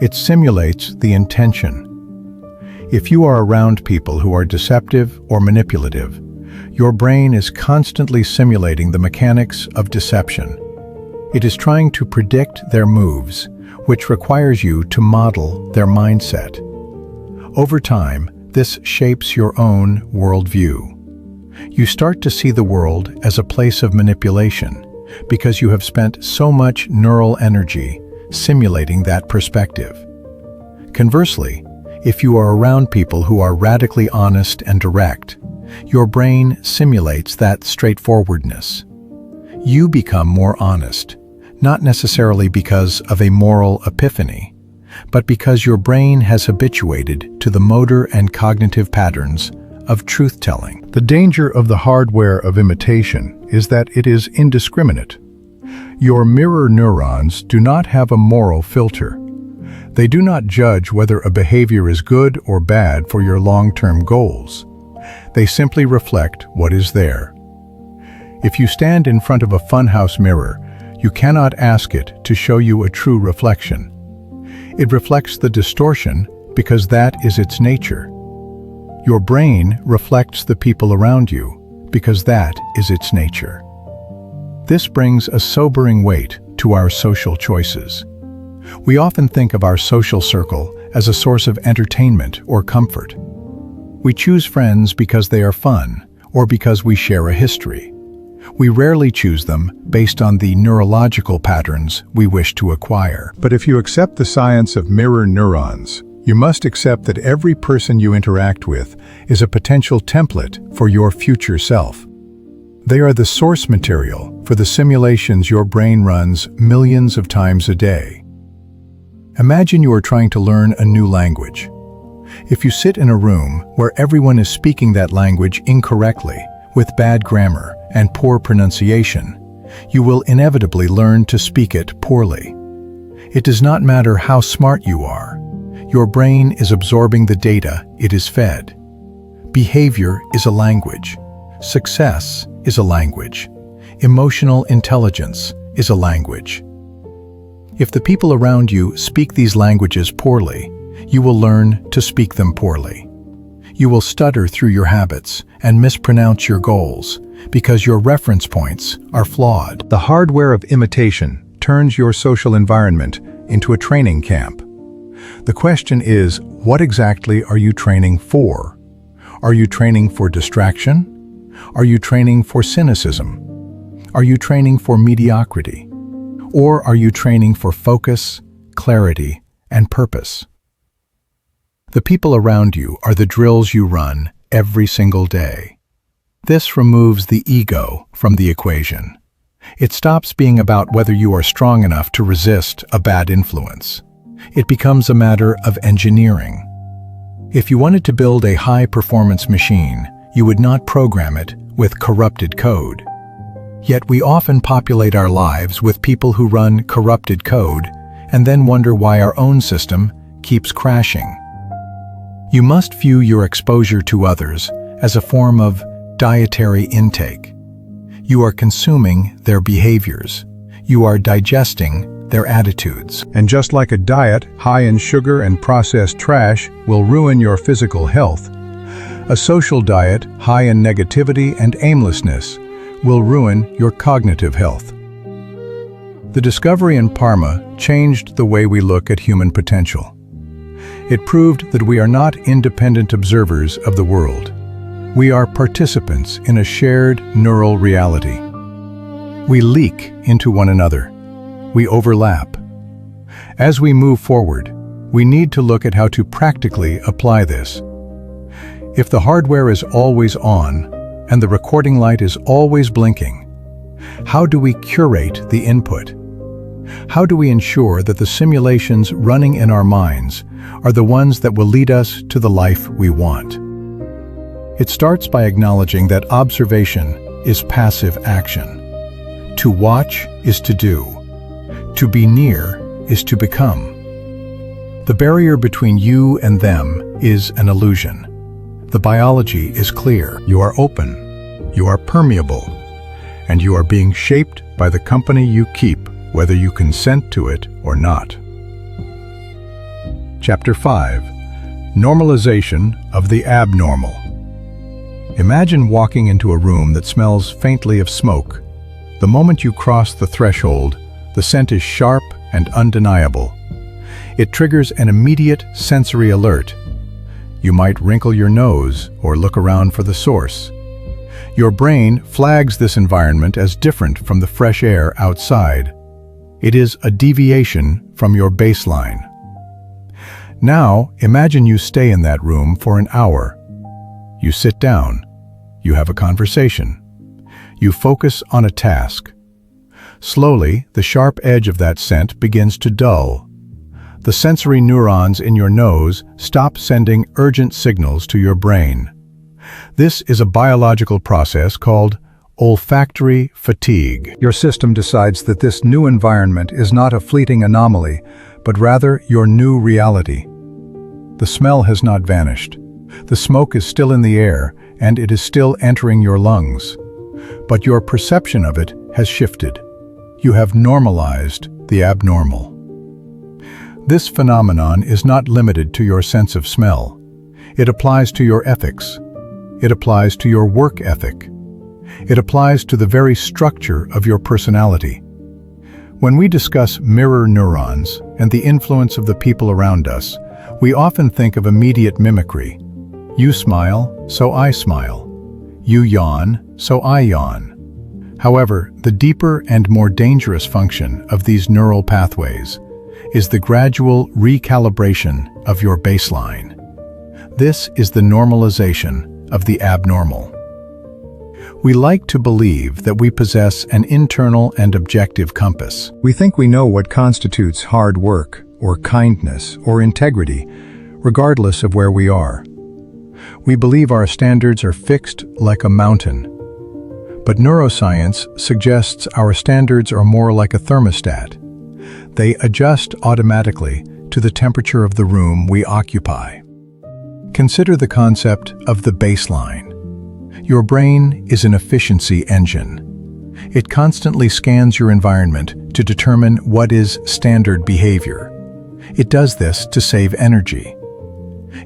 It simulates the intention. If you are around people who are deceptive or manipulative, your brain is constantly simulating the mechanics of deception. It is trying to predict their moves, which requires you to model their mindset. Over time, this shapes your own worldview. You start to see the world as a place of manipulation because you have spent so much neural energy simulating that perspective. Conversely, if you are around people who are radically honest and direct, your brain simulates that straightforwardness. You become more honest, not necessarily because of a moral epiphany, but because your brain has habituated to the motor and cognitive patterns of truth-telling. The danger of the hardware of imitation is that it is indiscriminate. Your mirror neurons do not have a moral filter. They do not judge whether a behavior is good or bad for your long-term goals. They simply reflect what is there. If you stand in front of a funhouse mirror, you cannot ask it to show you a true reflection. It reflects the distortion because that is its nature. Your brain reflects the people around you because that is its nature. This brings a sobering weight to our social choices. We often think of our social circle as a source of entertainment or comfort. We choose friends because they are fun or because we share a history. We rarely choose them based on the neurological patterns we wish to acquire. But if you accept the science of mirror neurons, you must accept that every person you interact with is a potential template for your future self. They are the source material for the simulations your brain runs millions of times a day. Imagine you are trying to learn a new language. If you sit in a room where everyone is speaking that language incorrectly, with bad grammar and poor pronunciation, you will inevitably learn to speak it poorly. It does not matter how smart you are. Your brain is absorbing the data it is fed. Behavior is a language. Success is a language. Emotional intelligence is a language. If the people around you speak these languages poorly, you will learn to speak them poorly. You will stutter through your habits and mispronounce your goals because your reference points are flawed. The hardware of imitation turns your social environment into a training camp. The question is, what exactly are you training for? Are you training for distraction? Are you training for cynicism? Are you training for mediocrity? Or are you training for focus, clarity, and purpose? The people around you are the drills you run every single day. This removes the ego from the equation. It stops being about whether you are strong enough to resist a bad influence. It becomes a matter of engineering. If you wanted to build a high-performance machine, you would not program it with corrupted code. Yet we often populate our lives with people who run corrupted code and then wonder why our own system keeps crashing. You must view your exposure to others as a form of dietary intake. You are consuming their behaviors. You are digesting their attitudes. And just like a diet high in sugar and processed trash will ruin your physical health, a social diet high in negativity and aimlessness will ruin your cognitive health. The discovery in Parma changed the way we look at human potential. It proved that we are not independent observers of the world. We are participants in a shared neural reality. We leak into one another. We overlap. As we move forward, we need to look at how to practically apply this. If the hardware is always on and the recording light is always blinking, how do we curate the input? How do we ensure that the simulations running in our minds are the ones that will lead us to the life we want? It starts by acknowledging that observation is passive action. To watch is to do. To be near is to become. The barrier between you and them is an illusion. The biology is clear. You are open, you are permeable, and you are being shaped by the company you keep, whether you consent to it or not. Chapter 5. Normalization of the abnormal. Imagine walking into a room that smells faintly of smoke. The moment you cross the threshold, the scent is sharp and undeniable. It triggers an immediate sensory alert. You might wrinkle your nose or look around for the source. Your brain flags this environment as different from the fresh air outside. It is a deviation from your baseline. Now, imagine you stay in that room for an hour. You sit down. You have a conversation. You focus on a task. Slowly, the sharp edge of that scent begins to dull. The sensory neurons in your nose stop sending urgent signals to your brain. This is a biological process called olfactory fatigue. Your system decides that this new environment is not a fleeting anomaly, but rather your new reality. The smell has not vanished. The smoke is still in the air, and it is still entering your lungs. But your perception of it has shifted. You have normalized the abnormal. This phenomenon is not limited to your sense of smell. It applies to your ethics. It applies to your work ethic. It applies to the very structure of your personality. When we discuss mirror neurons and the influence of the people around us, we often think of immediate mimicry. You smile, so I smile. You yawn, so I yawn. However, the deeper and more dangerous function of these neural pathways is the gradual recalibration of your baseline. This is the normalization of the abnormal. We like to believe that we possess an internal and objective compass. We think we know what constitutes hard work, or kindness, or integrity, regardless of where we are. We believe our standards are fixed like a mountain. But neuroscience suggests our standards are more like a thermostat. They adjust automatically to the temperature of the room we occupy. Consider the concept of the baseline. Your brain is an efficiency engine. It constantly scans your environment to determine what is standard behavior. It does this to save energy.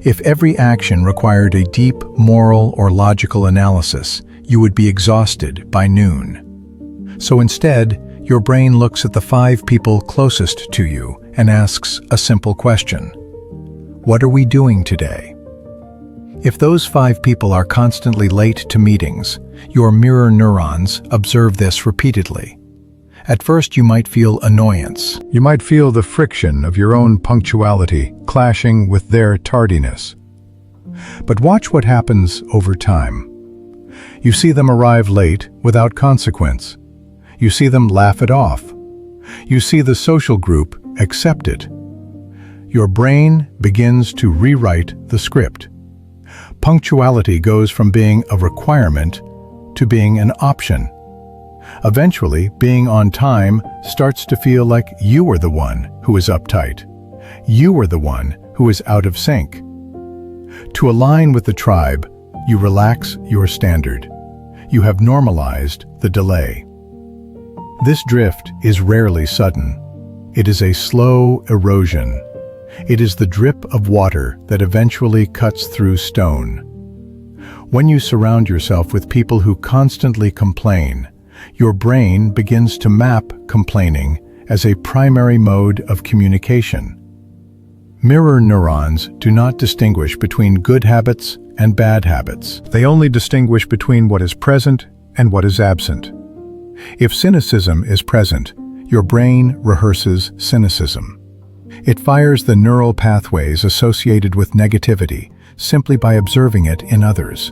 If every action required a deep moral or logical analysis, you would be exhausted by noon. So instead, your brain looks at the 5 people closest to you and asks a simple question. What are we doing today? If those 5 people are constantly late to meetings, your mirror neurons observe this repeatedly. At first, you might feel annoyance. You might feel the friction of your own punctuality clashing with their tardiness. But watch what happens over time. You see them arrive late without consequence. You see them laugh it off. You see the social group accept it. Your brain begins to rewrite the script. Punctuality goes from being a requirement to being an option. Eventually, being on time starts to feel like you are the one who is uptight. You are the one who is out of sync. To align with the tribe, you relax your standard. You have normalized the delay. This drift is rarely sudden. It is a slow erosion. It is the drip of water that eventually cuts through stone. When you surround yourself with people who constantly complain, your brain begins to map complaining as a primary mode of communication. Mirror neurons do not distinguish between good habits and bad habits. They only distinguish between what is present and what is absent. If cynicism is present, your brain rehearses cynicism. It fires the neural pathways associated with negativity simply by observing it in others.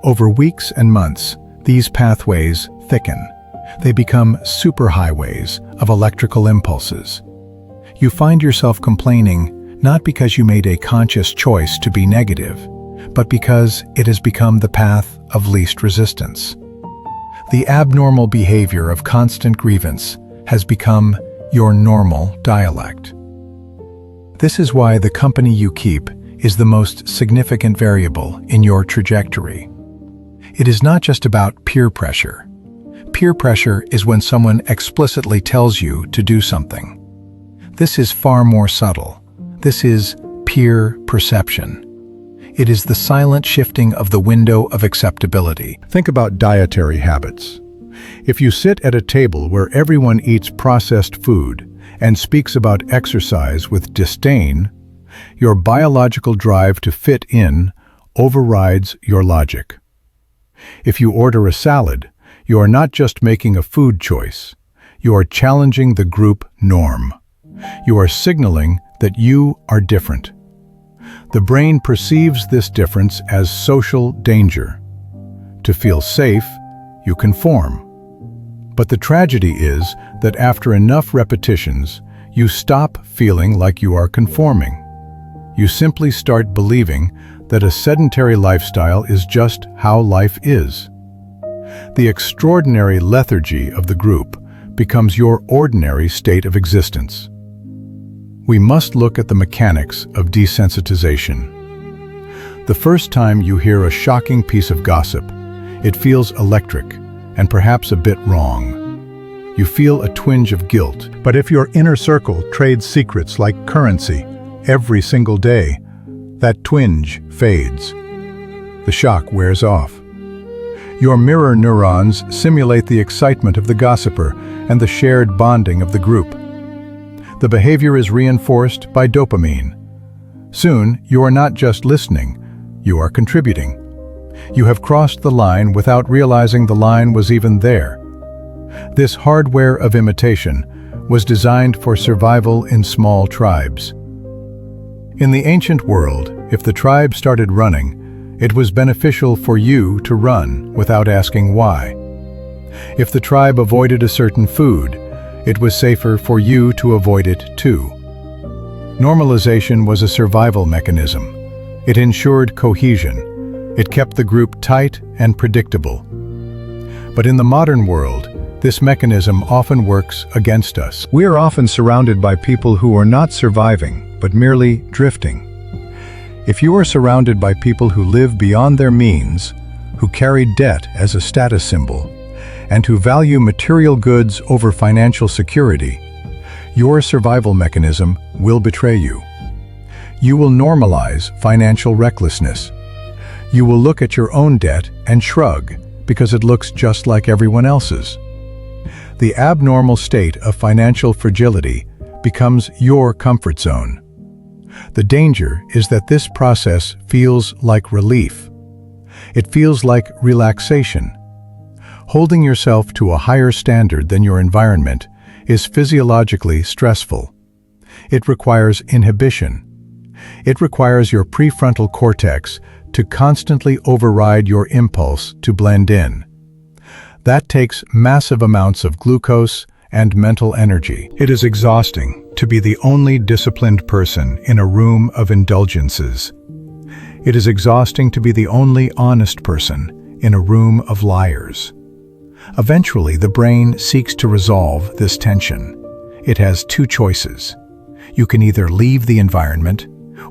Over weeks and months, these pathways thicken. They become superhighways of electrical impulses. You find yourself complaining not because you made a conscious choice to be negative, but because it has become the path of least resistance. The abnormal behavior of constant grievance has become your normal dialect. This is why the company you keep is the most significant variable in your trajectory. It is not just about peer pressure. Peer pressure is when someone explicitly tells you to do something. This is far more subtle. This is peer perception. It is the silent shifting of the window of acceptability. Think about dietary habits. If you sit at a table where everyone eats processed food and speaks about exercise with disdain, your biological drive to fit in overrides your logic. If you order a salad, you are not just making a food choice. You are challenging the group norm. You are signaling that you are different. The brain perceives this difference as social danger. To feel safe, you conform. But the tragedy is that after enough repetitions, you stop feeling like you are conforming. You simply start believing that a sedentary lifestyle is just how life is. The extraordinary lethargy of the group becomes your ordinary state of existence. We must look at the mechanics of desensitization. The first time you hear a shocking piece of gossip, it feels electric and perhaps a bit wrong. You feel a twinge of guilt. But if your inner circle trades secrets like currency every single day, that twinge fades. The shock wears off. Your mirror neurons simulate the excitement of the gossiper and the shared bonding of the group. The behavior is reinforced by dopamine. Soon, you are not just listening, you are contributing. You have crossed the line without realizing the line was even there. This hardware of imitation was designed for survival in small tribes. In the ancient world, if the tribe started running, it was beneficial for you to run without asking why. If the tribe avoided a certain food, it was safer for you to avoid it too. Normalization was a survival mechanism. It ensured cohesion. It kept the group tight and predictable. But in the modern world, this mechanism often works against us. We are often surrounded by people who are not surviving, but merely drifting. If you are surrounded by people who live beyond their means, who carry debt as a status symbol, and who value material goods over financial security, your survival mechanism will betray you. You will normalize financial recklessness. You will look at your own debt and shrug because it looks just like everyone else's. The abnormal state of financial fragility becomes your comfort zone. The danger is that this process feels like relief. It feels like relaxation. Holding yourself to a higher standard than your environment is physiologically stressful. It requires inhibition. It requires your prefrontal cortex to constantly override your impulse to blend in. That takes massive amounts of glucose and mental energy. It is exhausting to be the only disciplined person in a room of indulgences. It is exhausting to be the only honest person in a room of liars. Eventually, the brain seeks to resolve this tension. It has two choices. You can either leave the environment,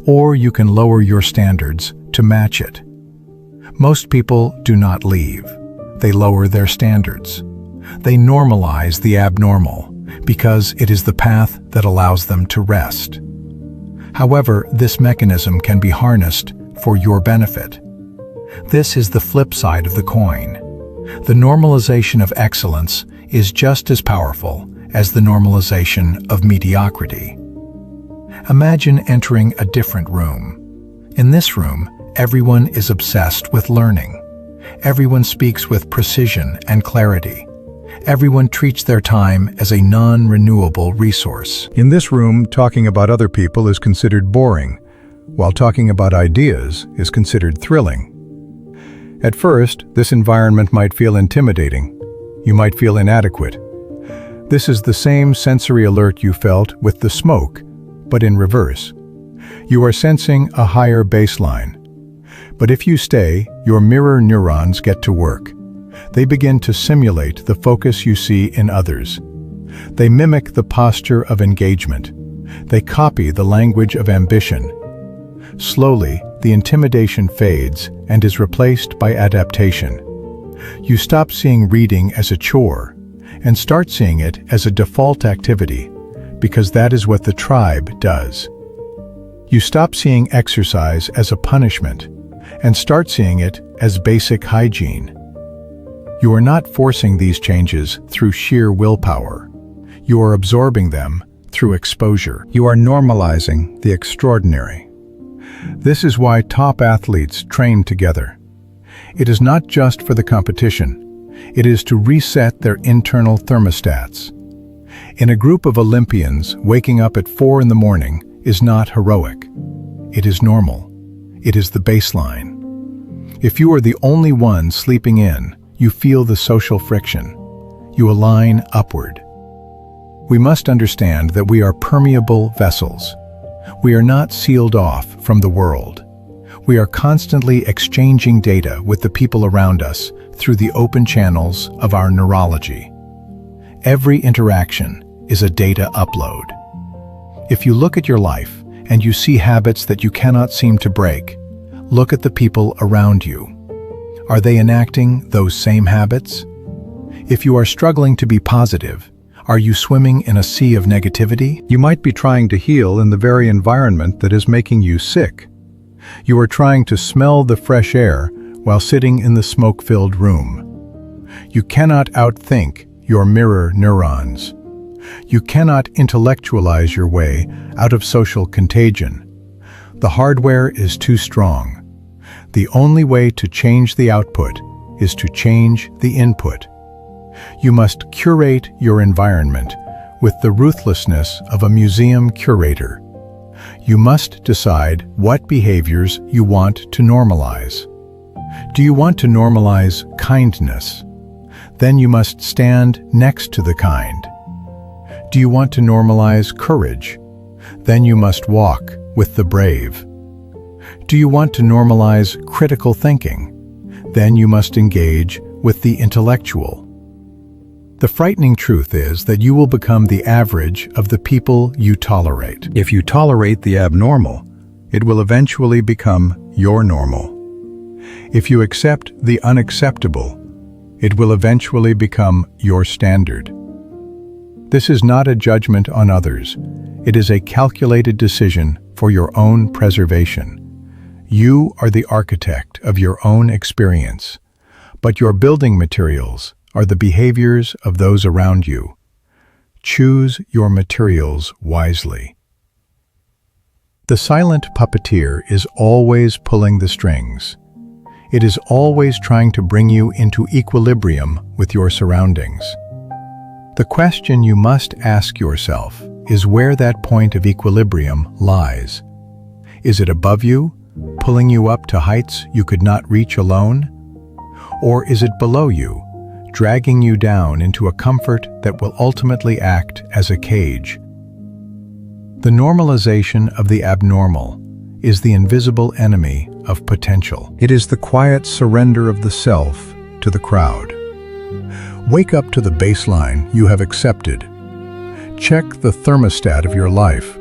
or you can lower your standards to match it. Most people do not leave. They lower their standards. They normalize the abnormal because it is the path that allows them to rest. However, this mechanism can be harnessed for your benefit. This is the flip side of the coin. The normalization of excellence is just as powerful as the normalization of mediocrity. Imagine entering a different room. In this room, everyone is obsessed with learning. Everyone speaks with precision and clarity. Everyone treats their time as a non-renewable resource. In this room, talking about other people is considered boring, while talking about ideas is considered thrilling. At first, this environment might feel intimidating. you might feel inadequate. This is the same sensory alert you felt with the smoke, but in reverse. You are sensing a higher baseline. But if you stay, your mirror neurons get to work. They begin to simulate the focus you see in others. They mimic the posture of engagement. They copy the language of ambition. Slowly, the intimidation fades and is replaced by adaptation. You stop seeing reading as a chore and start seeing it as a default activity, because that is what the tribe does. You stop seeing exercise as a punishment and start seeing it as basic hygiene. You are not forcing these changes through sheer willpower. You are absorbing them through exposure. You are normalizing the extraordinary. This is why top athletes train together. It is not just for the competition. It is to reset their internal thermostats. In a group of Olympians, waking up at 4 in the morning is not heroic. It is normal. It is the baseline. If you are the only one sleeping in, you feel the social friction. You align upward. We must understand that we are permeable vessels. We are not sealed off from the world. We are constantly exchanging data with the people around us through the open channels of our neurology. Every interaction is a data upload. If you look at your life and you see habits that you cannot seem to break, look at the people around you. Are they enacting those same habits? If you are struggling to be positive, are you swimming in a sea of negativity? You might be trying to heal in the very environment that is making you sick. You are trying to smell the fresh air while sitting in the smoke-filled room. You cannot outthink your mirror neurons. You cannot intellectualize your way out of social contagion. The hardware is too strong. The only way to change the output is to change the input. You must curate your environment with the ruthlessness of a museum curator. You must decide what behaviors you want to normalize. Do you want to normalize kindness? Then you must stand next to the kind. Do you want to normalize courage? Then you must walk with the brave. Do you want to normalize critical thinking? Then you must engage with the intellectual. The frightening truth is that you will become the average of the people you tolerate. If you tolerate the abnormal, it will eventually become your normal. If you accept the unacceptable, it will eventually become your standard. This is not a judgment on others. It is a calculated decision for your own preservation. You are the architect of your own experience, but your building materials are the behaviors of those around you. Choose your materials wisely. The silent puppeteer is always pulling the strings. It is always trying to bring you into equilibrium with your surroundings. The question you must ask yourself is where that point of equilibrium lies. Is it above you, pulling you up to heights you could not reach alone? Or is it below you, dragging you down into a comfort that will ultimately act as a cage? The normalization of the abnormal is the invisible enemy of potential. It is the quiet surrender of the self to the crowd. Wake up to the baseline you have accepted. Check the thermostat of your life.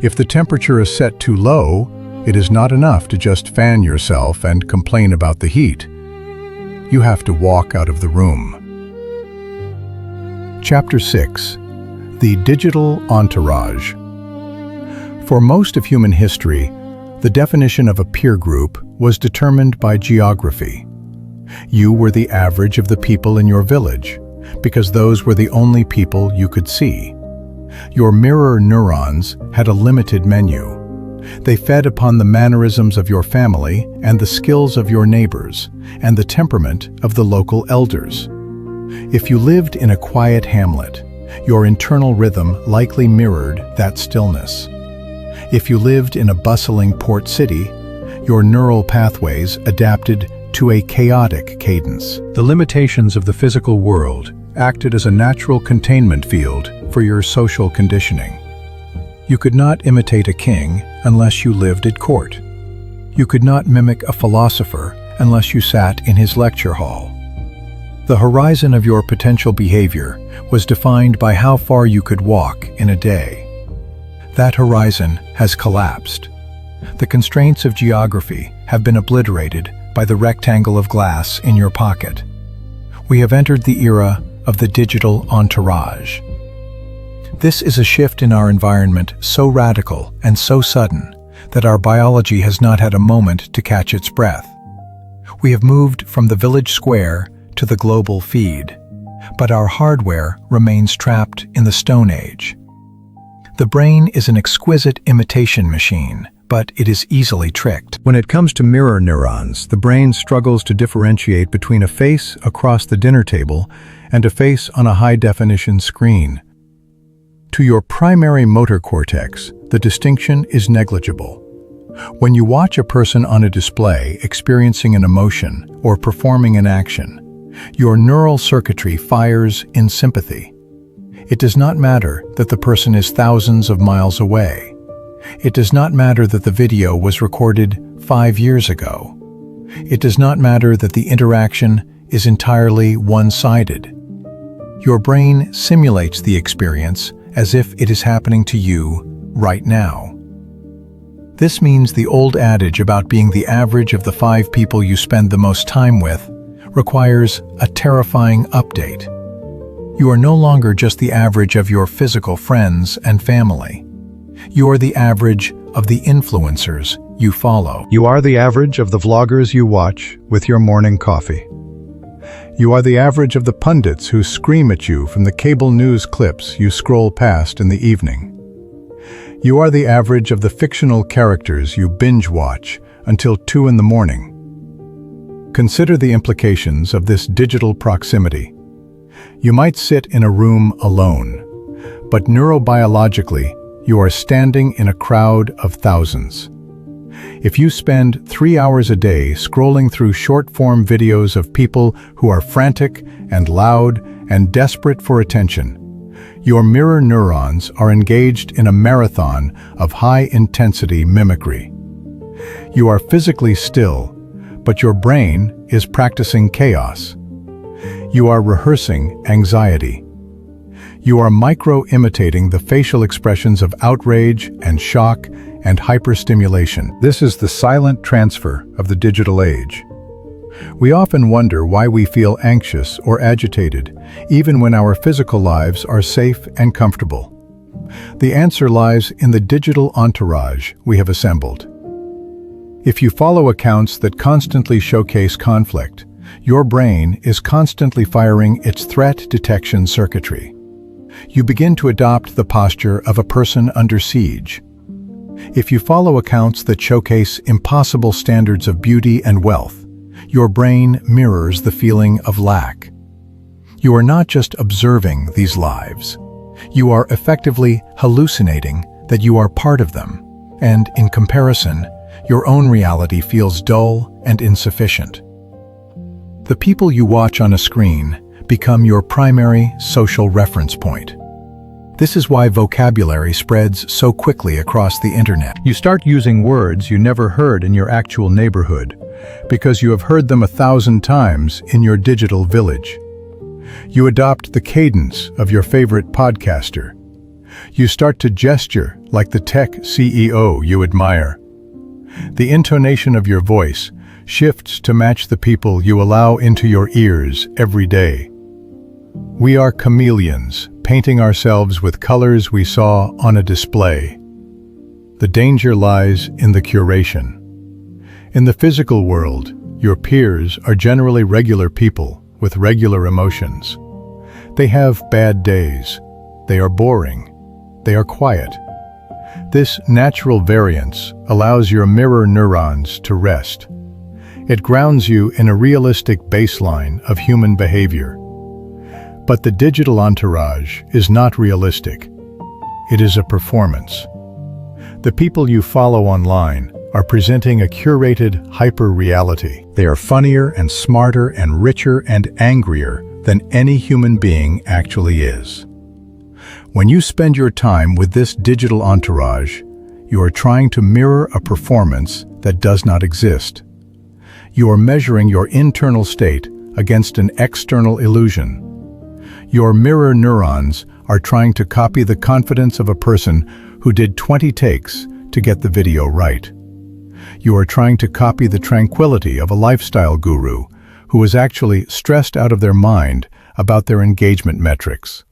If the temperature is set too low, it is not enough to just fan yourself and complain about the heat. You have to walk out of the room. Chapter 6. The Digital Entourage. For most of human history, the definition of a peer group was determined by geography. You were the average of the people in your village, because those were the only people you could see. Your mirror neurons had a limited menu. They fed upon the mannerisms of your family and the skills of your neighbors and the temperament of the local elders. If you lived in a quiet hamlet, your internal rhythm likely mirrored that stillness. If you lived in a bustling port city, your neural pathways adapted to a chaotic cadence. The limitations of the physical world acted as a natural containment field for your social conditioning. You could not imitate a king unless you lived at court. You could not mimic a philosopher unless you sat in his lecture hall. The horizon of your potential behavior was defined by how far you could walk in a day. That horizon has collapsed. The constraints of geography have been obliterated by the rectangle of glass in your pocket. We have entered the era of the digital entourage. This is a shift in our environment so radical and so sudden that our biology has not had a moment to catch its breath. We have moved from the village square to the global feed, but our hardware remains trapped in the Stone Age. The brain is an exquisite imitation machine, but it is easily tricked. When it comes to mirror neurons, the brain struggles to differentiate between a face across the dinner table and a face on a high-definition screen. To your primary motor cortex, the distinction is negligible. When you watch a person on a display experiencing an emotion or performing an action, your neural circuitry fires in sympathy. It does not matter that the person is thousands of miles away. It does not matter that the video was recorded 5 years ago. It does not matter that the interaction is entirely one-sided. Your brain simulates the experience as if it is happening to you right now. This means the old adage about being the average of the 5 people you spend the most time with requires a terrifying update. You are no longer just the average of your physical friends and family. You are the average of the influencers you follow. You are the average of the vloggers you watch with your morning coffee. You are the average of the pundits who scream at you from the cable news clips you scroll past in the evening. You are the average of the fictional characters you binge watch until 2 in the morning. Consider the implications of this digital proximity. You might sit in a room alone, but neurobiologically, you are standing in a crowd of thousands. If you spend 3 hours a day scrolling through short-form videos of people who are frantic and loud and desperate for attention, your mirror neurons are engaged in a marathon of high-intensity mimicry. You are physically still, but your brain is practicing chaos. You are rehearsing anxiety. You are micro-imitating the facial expressions of outrage and shock and hyperstimulation. This is the silent transfer of the digital age. We often wonder why we feel anxious or agitated, even when our physical lives are safe and comfortable. The answer lies in the digital entourage we have assembled. If you follow accounts that constantly showcase conflict, your brain is constantly firing its threat detection circuitry. You begin to adopt the posture of a person under siege. If you follow accounts that showcase impossible standards of beauty and wealth, your brain mirrors the feeling of lack. You are not just observing these lives. You are effectively hallucinating that you are part of them, and in comparison, your own reality feels dull and insufficient. The people you watch on a screen become your primary social reference point. This is why vocabulary spreads so quickly across the internet. You start using words you never heard in your actual neighborhood because you have heard them 1,000 times in your digital village. You adopt the cadence of your favorite podcaster. You start to gesture like the tech CEO you admire. The intonation of your voice shifts to match the people you allow into your ears every day. We are chameleons, painting ourselves with colors we saw on a display. The danger lies in the curation. In the physical world, your peers are generally regular people with regular emotions. They have bad days. They are boring. They are quiet. This natural variance allows your mirror neurons to rest. It grounds you in a realistic baseline of human behavior. But the digital entourage is not realistic. It is a performance. The people you follow online are presenting a curated hyper-reality. They are funnier and smarter and richer and angrier than any human being actually is. When you spend your time with this digital entourage, you are trying to mirror a performance that does not exist. You are measuring your internal state against an external illusion. Your mirror neurons are trying to copy the confidence of a person who did 20 takes to get the video right. You are trying to copy the tranquility of a lifestyle guru who is actually stressed out of their mind about their engagement metrics.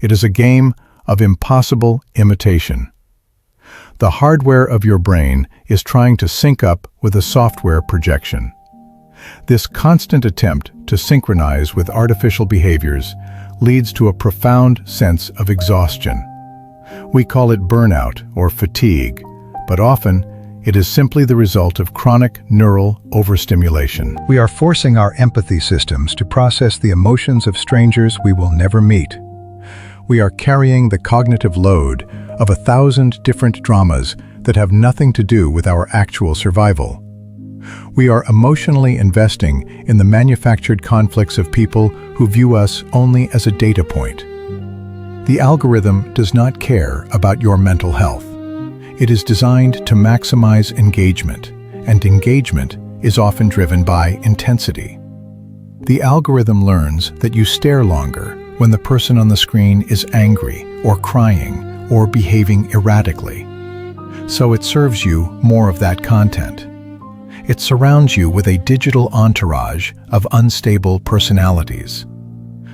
It is a game of impossible imitation. The hardware of your brain is trying to sync up with a software projection. This constant attempt to synchronize with artificial behaviors leads to a profound sense of exhaustion. We call it burnout or fatigue, but often it is simply the result of chronic neural overstimulation. We are forcing our empathy systems to process the emotions of strangers we will never meet. We are carrying the cognitive load of 1,000 different dramas that have nothing to do with our actual survival. We are emotionally investing in the manufactured conflicts of people who view us only as a data point. The algorithm does not care about your mental health. It is designed to maximize engagement, and engagement is often driven by intensity. The algorithm learns that you stare longer when the person on the screen is angry or crying or behaving erratically. So it serves you more of that content. It surrounds you with a digital entourage of unstable personalities.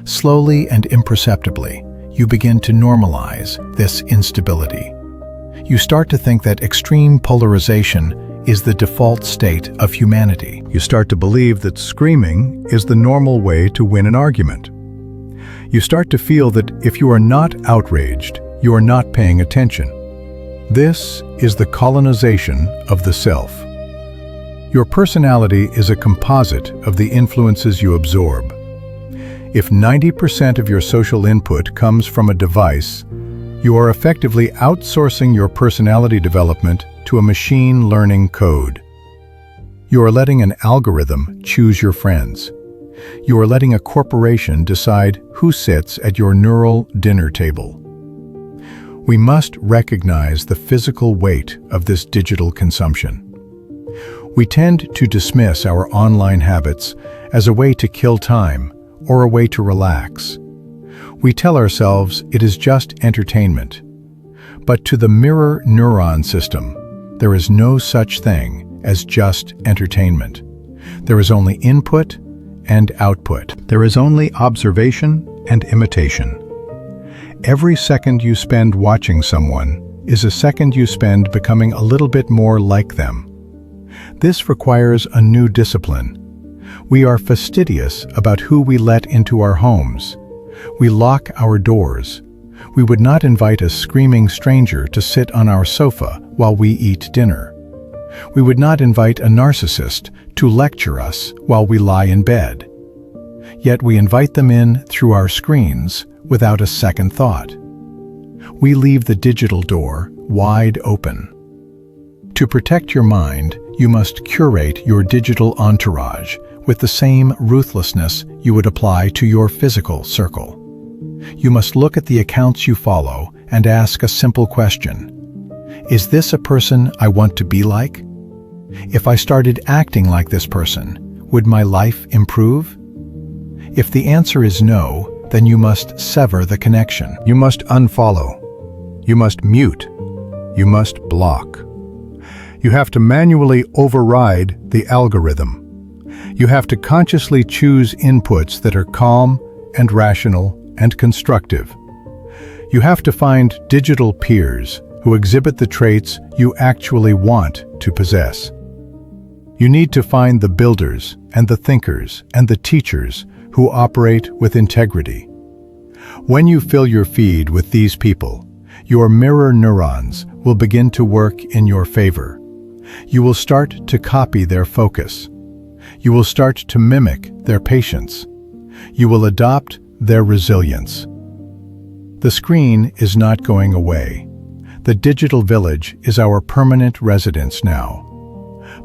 Slowly and imperceptibly, you begin to normalize this instability. You start to think that extreme polarization is the default state of humanity. You start to believe that screaming is the normal way to win an argument. You start to feel that if you are not outraged, you are not paying attention. This is the colonization of the self. Your personality is a composite of the influences you absorb. If 90% of your social input comes from a device, you are effectively outsourcing your personality development to a machine learning code. You are letting an algorithm choose your friends. You are letting a corporation decide who sits at your neural dinner table. We must recognize the physical weight of this digital consumption. We tend to dismiss our online habits as a way to kill time or a way to relax. We tell ourselves it is just entertainment. But to the mirror neuron system, there is no such thing as just entertainment. There is only input and output. There is only observation and imitation. Every second you spend watching someone is a second you spend becoming a little bit more like them. This requires a new discipline. We are fastidious about who we let into our homes. We lock our doors. We would not invite a screaming stranger to sit on our sofa while we eat dinner. We would not invite a narcissist to lecture us while we lie in bed. Yet we invite them in through our screens without a second thought. We leave the digital door wide open. To protect your mind, you must curate your digital entourage with the same ruthlessness you would apply to your physical circle. You must look at the accounts you follow and ask a simple question. Is this a person I want to be like? If I started acting like this person, would my life improve? If the answer is no, then you must sever the connection. You must unfollow. You must mute. You must block. You have to manually override the algorithm. You have to consciously choose inputs that are calm and rational and constructive. You have to find digital peers who exhibit the traits you actually want to possess. You need to find the builders and the thinkers and the teachers who operate with integrity. When you fill your feed with these people, your mirror neurons will begin to work in your favor. You will start to copy their focus. You will start to mimic their patience. You will adopt their resilience. The screen is not going away. The digital village is our permanent residence now.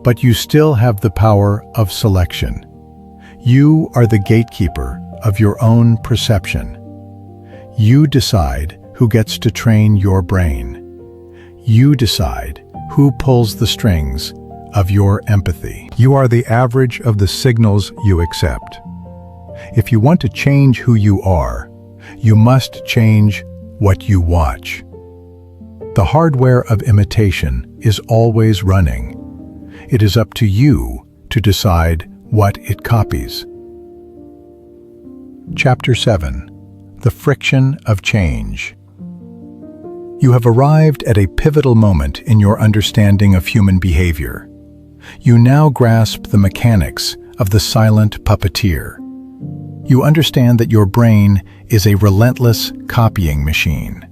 But you still have the power of selection. You are the gatekeeper of your own perception. You decide who gets to train your brain. You decide who pulls the strings of your empathy. You are the average of the signals you accept. If you want to change who you are, you must change what you watch. The hardware of imitation is always running. It is up to you to decide what it copies. Chapter 7. The Friction of Change. You have arrived at a pivotal moment in your understanding of human behavior. You now grasp the mechanics of the silent puppeteer. You understand that your brain is a relentless copying machine.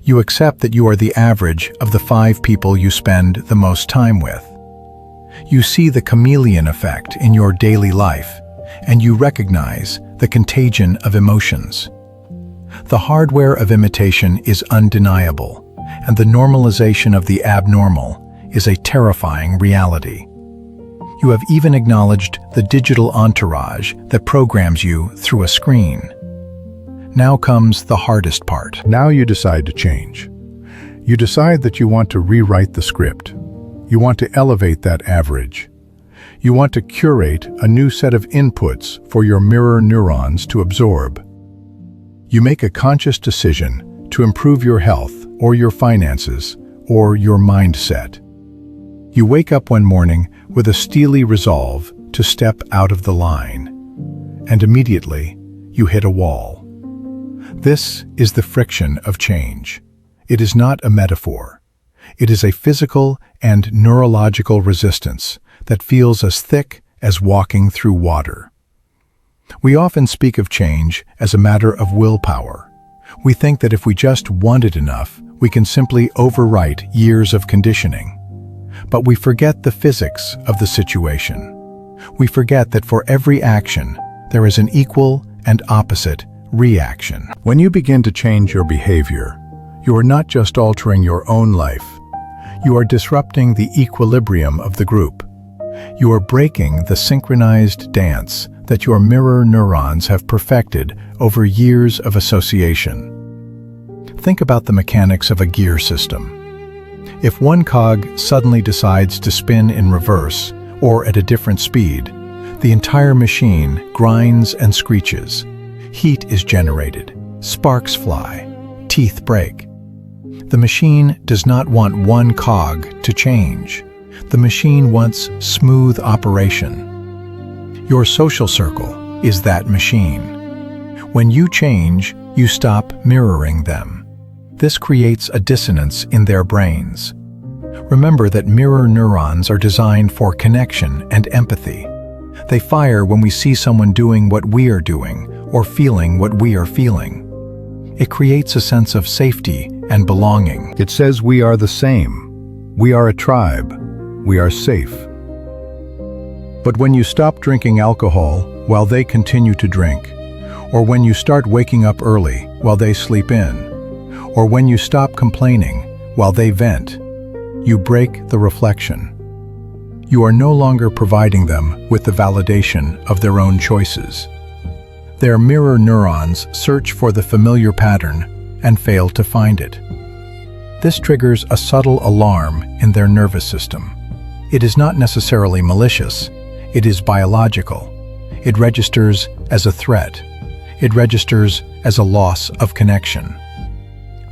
You accept that you are the average of the 5 people you spend the most time with. You see the chameleon effect in your daily life, and you recognize the contagion of emotions. The hardware of imitation is undeniable, and the normalization of the abnormal is a terrifying reality. You have even acknowledged the digital entourage that programs you through a screen. Now comes the hardest part. Now you decide to change. You decide that you want to rewrite the script. You want to elevate that average. You want to curate a new set of inputs for your mirror neurons to absorb. You make a conscious decision to improve your health or your finances or your mindset. You wake up one morning with a steely resolve to step out of the line, and immediately you hit a wall. This is the friction of change. It is not a metaphor. It is a physical and neurological resistance that feels as thick as walking through water. We often speak of change as a matter of willpower. We think that if we just want it enough, we can simply overwrite years of conditioning. But we forget the physics of the situation. We forget that for every action, there is an equal and opposite reaction. When you begin to change your behavior, you are not just altering your own life. You are disrupting the equilibrium of the group. You are breaking the synchronized dance that your mirror neurons have perfected over years of association. Think about the mechanics of a gear system. If one cog suddenly decides to spin in reverse or at a different speed, the entire machine grinds and screeches. Heat is generated, sparks fly, teeth break. The machine does not want one cog to change. The machine wants smooth operation. Your social circle is that machine. When you change, you stop mirroring them. This creates a dissonance in their brains. Remember that mirror neurons are designed for connection and empathy. They fire when we see someone doing what we are doing or feeling what we are feeling. It creates a sense of safety and belonging. It says we are the same. We are a tribe. We are safe. But when you stop drinking alcohol while they continue to drink, or when you start waking up early while they sleep in, or when you stop complaining while they vent, you break the reflection. You are no longer providing them with the validation of their own choices. Their mirror neurons search for the familiar pattern and fail to find it. This triggers a subtle alarm in their nervous system. It is not necessarily malicious. It is biological. It registers as a threat. It registers as a loss of connection.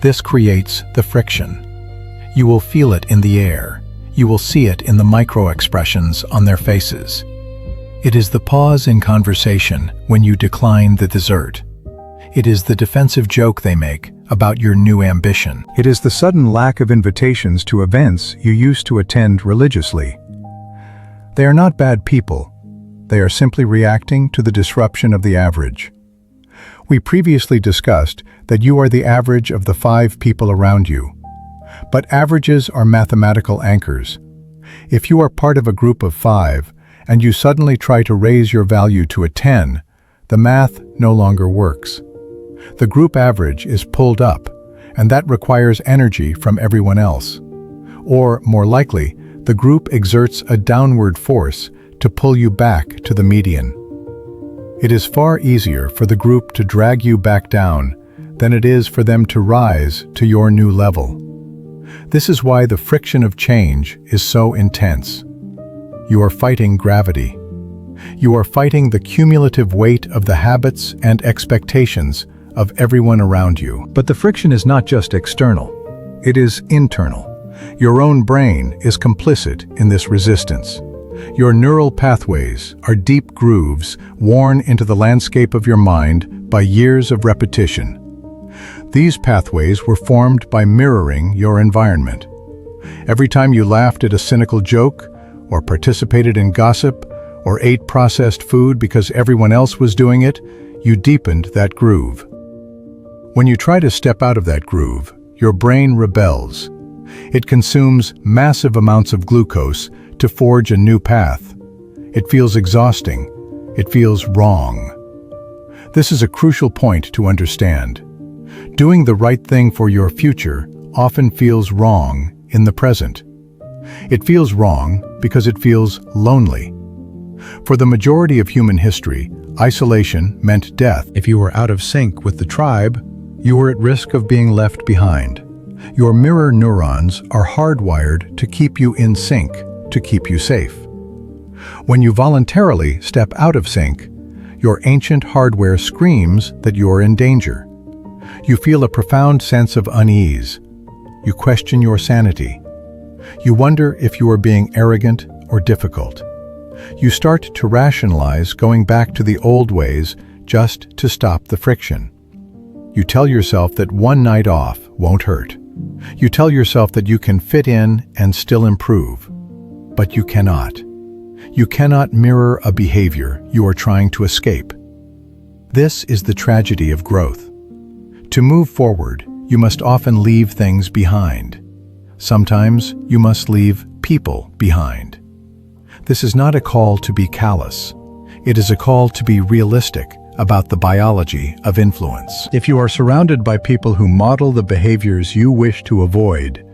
This creates the friction. You will feel it in the air. You will see it in the micro-expressions on their faces. It is the pause in conversation when you decline the dessert. It is the defensive joke they make about your new ambition. It is the sudden lack of invitations to events you used to attend religiously. They are not bad people. They are simply reacting to the disruption of the average. We previously discussed that you are the average of the 5 people around you. But averages are mathematical anchors. If you are part of a group of 5 and you suddenly try to raise your value to a 10, the math no longer works. The group average is pulled up, and that requires energy from everyone else. Or, more likely, the group exerts a downward force to pull you back to the median. It is far easier for the group to drag you back down than it is for them to rise to your new level. This is why the friction of change is so intense. You are fighting gravity. You are fighting the cumulative weight of the habits and expectations of everyone around you. But the friction is not just external. It is internal. Your own brain is complicit in this resistance. Your neural pathways are deep grooves worn into the landscape of your mind by years of repetition. These pathways were formed by mirroring your environment. Every time you laughed at a cynical joke, or participated in gossip, or ate processed food because everyone else was doing it, you deepened that groove. When you try to step out of that groove, your brain rebels. It consumes massive amounts of glucose to forge a new path. It feels exhausting. It feels wrong. This is a crucial point to understand. Doing the right thing for your future often feels wrong in the present. It feels wrong because it feels lonely. For the majority of human history, isolation meant death. If you were out of sync with the tribe, you were at risk of being left behind. Your mirror neurons are hardwired to keep you in sync, to keep you safe. When you voluntarily step out of sync, your ancient hardware screams that you're in danger. You feel a profound sense of unease. You question your sanity. You wonder if you are being arrogant or difficult. You start to rationalize going back to the old ways just to stop the friction. You tell yourself that one night off won't hurt. You tell yourself that you can fit in and still improve. But you cannot. You cannot mirror a behavior you are trying to escape. This is the tragedy of growth. To move forward, you must often leave things behind. Sometimes you must leave people behind. This is not a call to be callous. It is a call to be realistic about the biology of influence. If you are surrounded by people who model the behaviors you wish to avoid,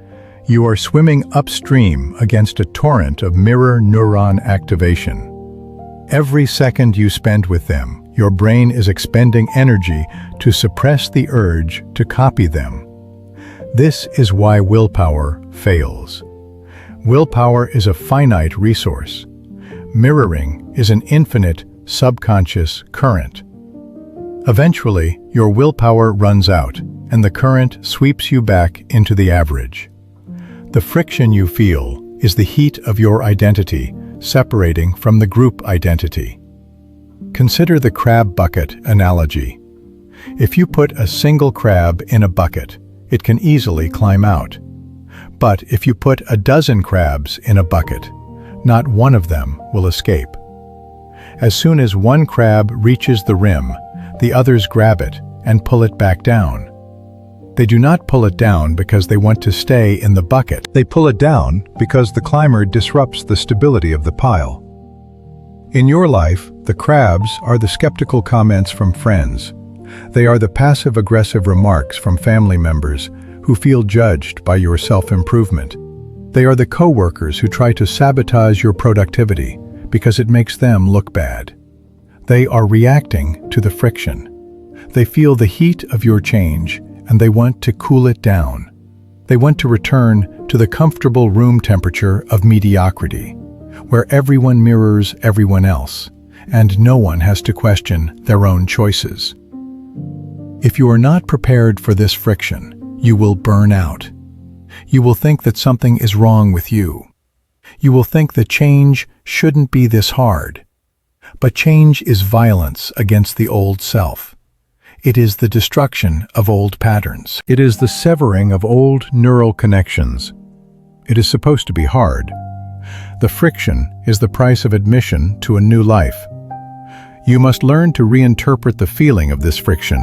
you are swimming upstream against a torrent of mirror neuron activation. Every second you spend with them, your brain is expending energy to suppress the urge to copy them. This is why willpower fails. Willpower is a finite resource. Mirroring is an infinite subconscious current. Eventually, your willpower runs out, and the current sweeps you back into the average. The friction you feel is the heat of your identity separating from the group identity. Consider the crab bucket analogy. If you put a single crab in a bucket, it can easily climb out. But if you put a dozen crabs in a bucket, not one of them will escape. As soon as one crab reaches the rim, the others grab it and pull it back down. They do not pull it down because they want to stay in the bucket. They pull it down because the climber disrupts the stability of the pile. In your life, the crabs are the skeptical comments from friends. They are the passive-aggressive remarks from family members who feel judged by your self-improvement. They are the co-workers who try to sabotage your productivity because it makes them look bad. They are reacting to the friction. They feel the heat of your change, and they want to cool it down. They want to return to the comfortable room temperature of mediocrity, where everyone mirrors everyone else, and no one has to question their own choices. If you are not prepared for this friction, you will burn out. You will think that something is wrong with you. You will think that change shouldn't be this hard. But change is violence against the old self. It is the destruction of old patterns. It is the severing of old neural connections. It is supposed to be hard. The friction is the price of admission to a new life. You must learn to reinterpret the feeling of this friction.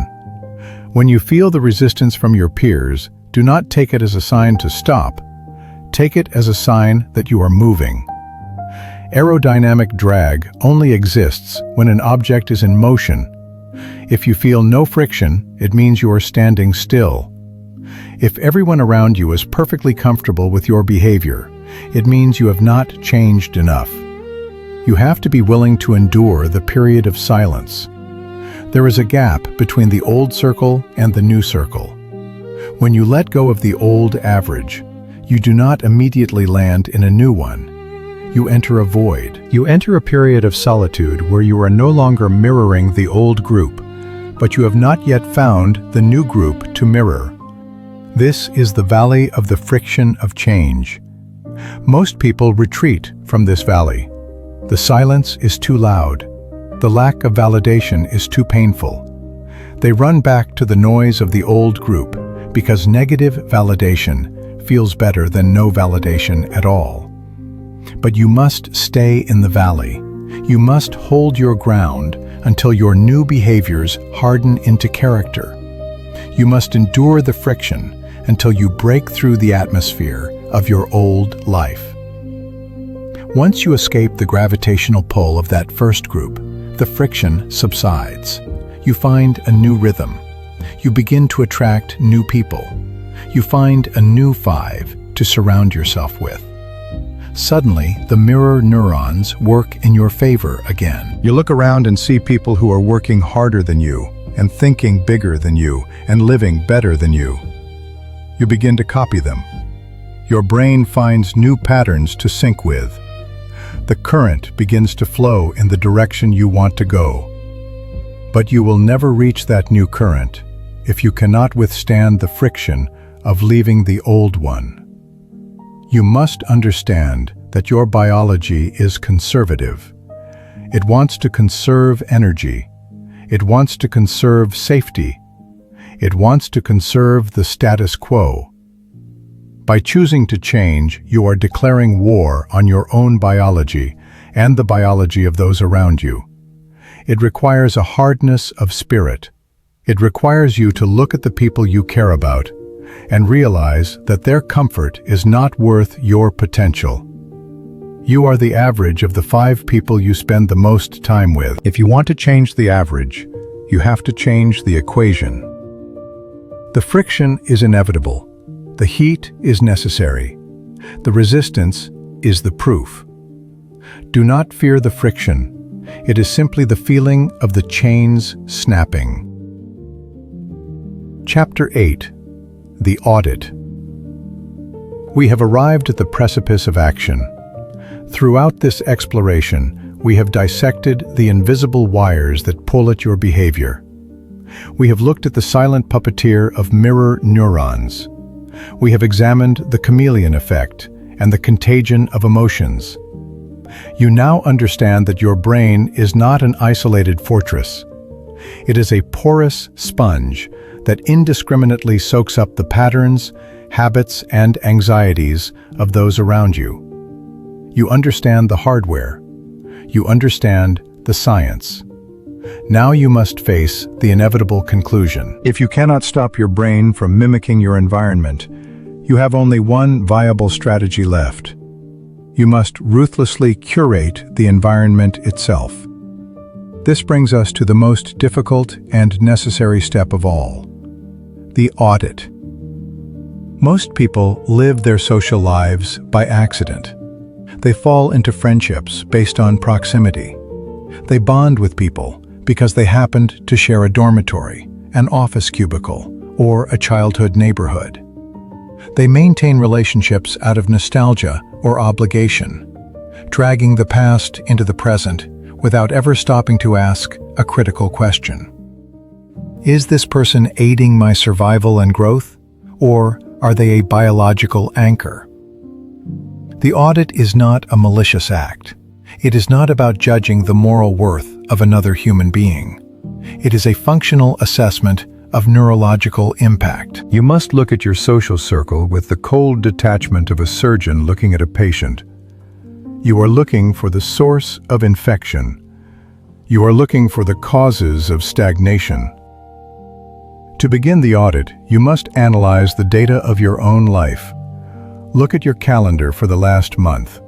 When you feel the resistance from your peers, do not take it as a sign to stop. Take it as a sign that you are moving. Aerodynamic drag only exists when an object is in motion. If you feel no friction, it means you are standing still. If everyone around you is perfectly comfortable with your behavior, It means you have not changed enough. You have to be willing to endure the period of silence. There is a gap between the old circle and the new circle. When you let go of the old average, you do not immediately land in a new one. You enter a void. You enter a period of solitude where you are no longer mirroring the old group, but you have not yet found the new group to mirror. This is the valley of the friction of change. Most people retreat from this valley. The silence is too loud. The lack of validation is too painful. They run back to the noise of the old group because negative validation feels better than no validation at all. But you must stay in the valley. You must hold your ground until your new behaviors harden into character. You must endure the friction until you break through the atmosphere of your old life. Once you escape the gravitational pull of that first group, the friction subsides. You find a new rhythm. You begin to attract new people. You find a new five to surround yourself with. Suddenly, the mirror neurons work in your favor again. You look around and see people who are working harder than you, and thinking bigger than you, and living better than you. You begin to copy them. Your brain finds new patterns to sync with. The current begins to flow in the direction you want to go. But you will never reach that new current if you cannot withstand the friction of leaving the old one. You must understand that your biology is conservative. It wants to conserve energy. It wants to conserve safety. It wants to conserve the status quo. By choosing to change, you are declaring war on your own biology and the biology of those around you. It requires a hardness of spirit. It requires you to look at the people you care about and realize that their comfort is not worth your potential. You are the average of the 5 people you spend the most time with. If you want to change the average, you have to change the equation. The friction is inevitable. The heat is necessary. The resistance is the proof. Do not fear the friction. It is simply the feeling of the chains snapping. Chapter 8. The Audit. We have arrived at the precipice of action. Throughout this exploration, we have dissected the invisible wires that pull at your behavior. We have looked at the silent puppeteer of mirror neurons. We have examined the chameleon effect and the contagion of emotions. You now understand that your brain is not an isolated fortress. It is a porous sponge that indiscriminately soaks up the patterns, habits, and anxieties of those around you. You understand the hardware. You understand the science. Now you must face the inevitable conclusion. If you cannot stop your brain from mimicking your environment, you have only one viable strategy left. You must ruthlessly curate the environment itself. This brings us to the most difficult and necessary step of all: the audit. Most people live their social lives by accident. They fall into friendships based on proximity. They bond with people because they happened to share a dormitory, an office cubicle, or a childhood neighborhood. They maintain relationships out of nostalgia or obligation, dragging the past into the present without ever stopping to ask a critical question. Is this person aiding my survival and growth, or are they a biological anchor? The audit is not a malicious act. It is not about judging the moral worth of another human being. It is a functional assessment of neurological impact. You must look at your social circle with the cold detachment of a surgeon looking at a patient. You are looking for the source of infection. You are looking for the causes of stagnation. To begin the audit, you must analyze the data of your own life. Look at your calendar for the last month.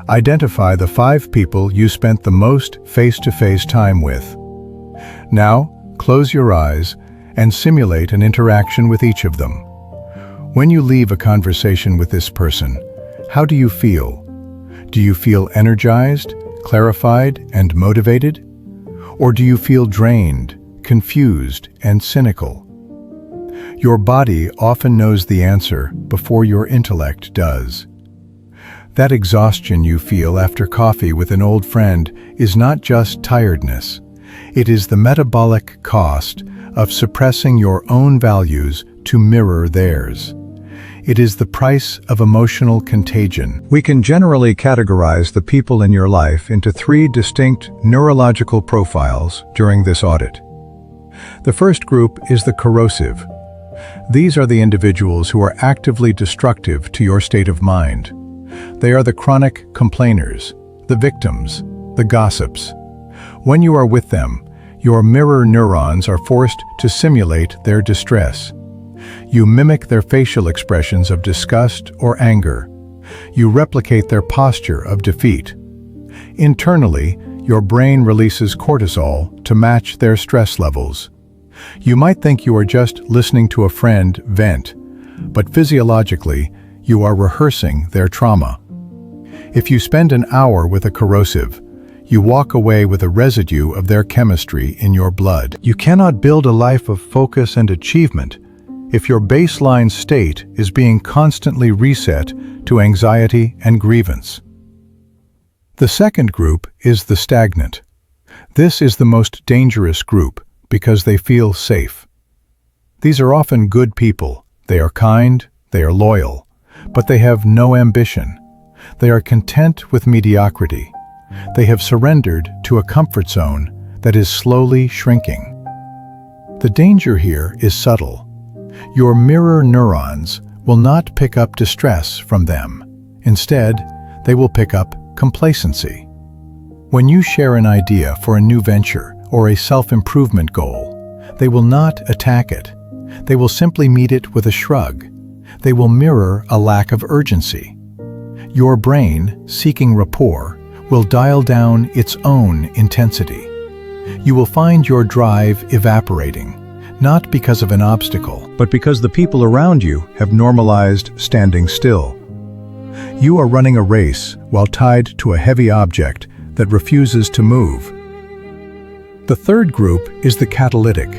Identify the 5 people you spent the most face-to-face time with. Now, close your eyes and simulate an interaction with each of them. When you leave a conversation with this person, How do you feel? Do you feel energized, clarified, and motivated? Or do you feel drained, confused, and cynical? Your body often knows the answer before your intellect does. That exhaustion you feel after coffee with an old friend is not just tiredness. It is the metabolic cost of suppressing your own values to mirror theirs. It is the price of emotional contagion. We can generally categorize the people in your life into 3 distinct neurological profiles during this audit. The first group is the corrosive. These are the individuals who are actively destructive to your state of mind. They are the chronic complainers, the victims, the gossips. When you are with them, your mirror neurons are forced to simulate their distress. You mimic their facial expressions of disgust or anger. You replicate their posture of defeat. Internally, your brain releases cortisol to match their stress levels. You might think you are just listening to a friend vent, but physiologically, you are rehearsing their trauma. If you spend an hour with a corrosive, you walk away with a residue of their chemistry in your blood. You cannot build a life of focus and achievement if your baseline state is being constantly reset to anxiety and grievance. The second group is the stagnant. This is the most dangerous group because they feel safe. These are often good people. They are kind, they are loyal, but they have no ambition. They are content with mediocrity. They have surrendered to a comfort zone that is slowly shrinking. The danger here is subtle. Your mirror neurons will not pick up distress from them. Instead, they will pick up complacency. When you share an idea for a new venture or a self-improvement goal, they will not attack it. They will simply meet it with a shrug. They will mirror a lack of urgency. Your brain, seeking rapport, will dial down its own intensity. You will find your drive evaporating, not because of an obstacle, but because the people around you have normalized standing still. You are running a race while tied to a heavy object that refuses to move. The third group is the catalytic.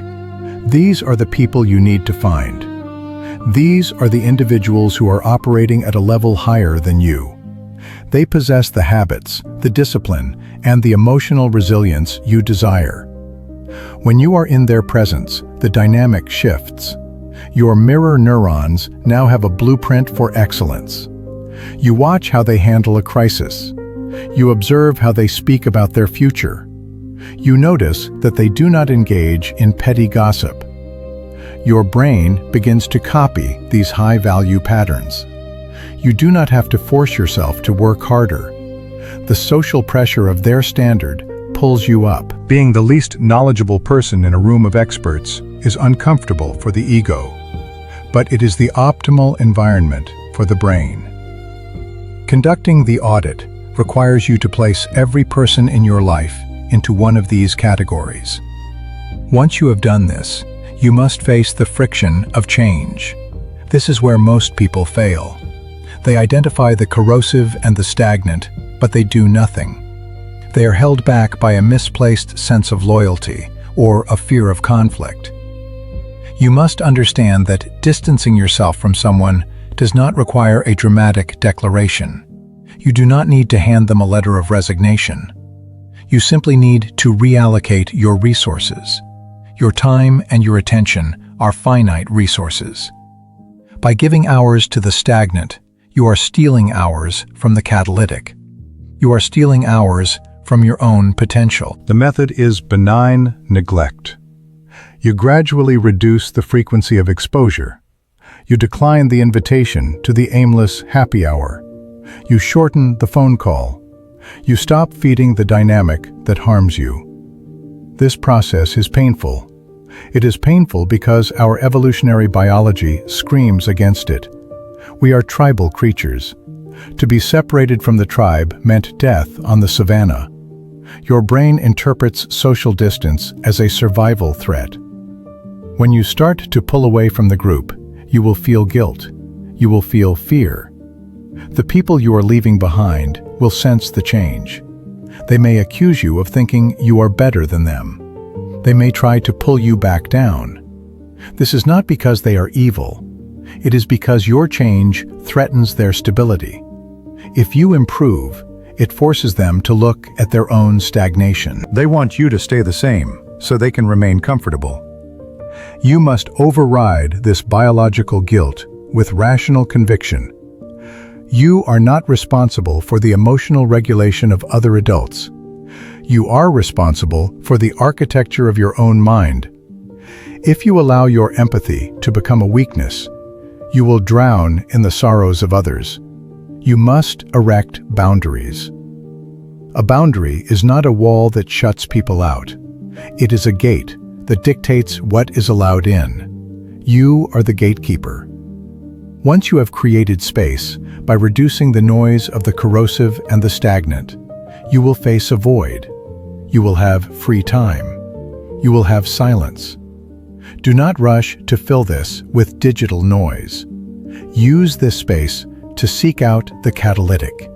These are the people you need to find. These are the individuals who are operating at a level higher than you. They possess the habits, the discipline, and the emotional resilience you desire. When you are in their presence, the dynamic shifts. Your mirror neurons now have a blueprint for excellence. You watch how they handle a crisis. You observe how they speak about their future. You notice that they do not engage in petty gossip. Your brain begins to copy these high-value patterns. You do not have to force yourself to work harder. The social pressure of their standard pulls you up. Being the least knowledgeable person in a room of experts is uncomfortable for the ego, but it is the optimal environment for the brain. Conducting the audit requires you to place every person in your life into one of these categories. Once you have done this, you must face the friction of change. This is where most people fail. They identify the corrosive and the stagnant, but they do nothing. They are held back by a misplaced sense of loyalty or a fear of conflict. You must understand that distancing yourself from someone does not require a dramatic declaration. You do not need to hand them a letter of resignation. You simply need to reallocate your resources. Your time and your attention are finite resources. By giving hours to the stagnant, you are stealing hours from the catalytic. You are stealing hours from your own potential. The method is benign neglect. You gradually reduce the frequency of exposure. You decline the invitation to the aimless happy hour. You shorten the phone call. You stop feeding the dynamic that harms you. This process is painful. It is painful because our evolutionary biology screams against it. We are tribal creatures. To be separated from the tribe meant death on the savannah. Your brain interprets social distance as a survival threat. When you start to pull away from the group, you will feel guilt. You will feel fear. The people you are leaving behind will sense the change. They may accuse you of thinking you are better than them. They may try to pull you back down. This is not because they are evil. It is because your change threatens their stability. If you improve, it forces them to look at their own stagnation. They want you to stay the same, so they can remain comfortable. You must override this biological guilt with rational conviction. You are not responsible for the emotional regulation of other adults. You are responsible for the architecture of your own mind. If you allow your empathy to become a weakness, you will drown in the sorrows of others. You must erect boundaries. A boundary is not a wall that shuts people out. It is a gate that dictates what is allowed in. You are the gatekeeper. Once you have created space by reducing the noise of the corrosive and the stagnant, you will face a void. You will have free time. You will have silence. Do not rush to fill this with digital noise. Use this space to seek out the catalytic.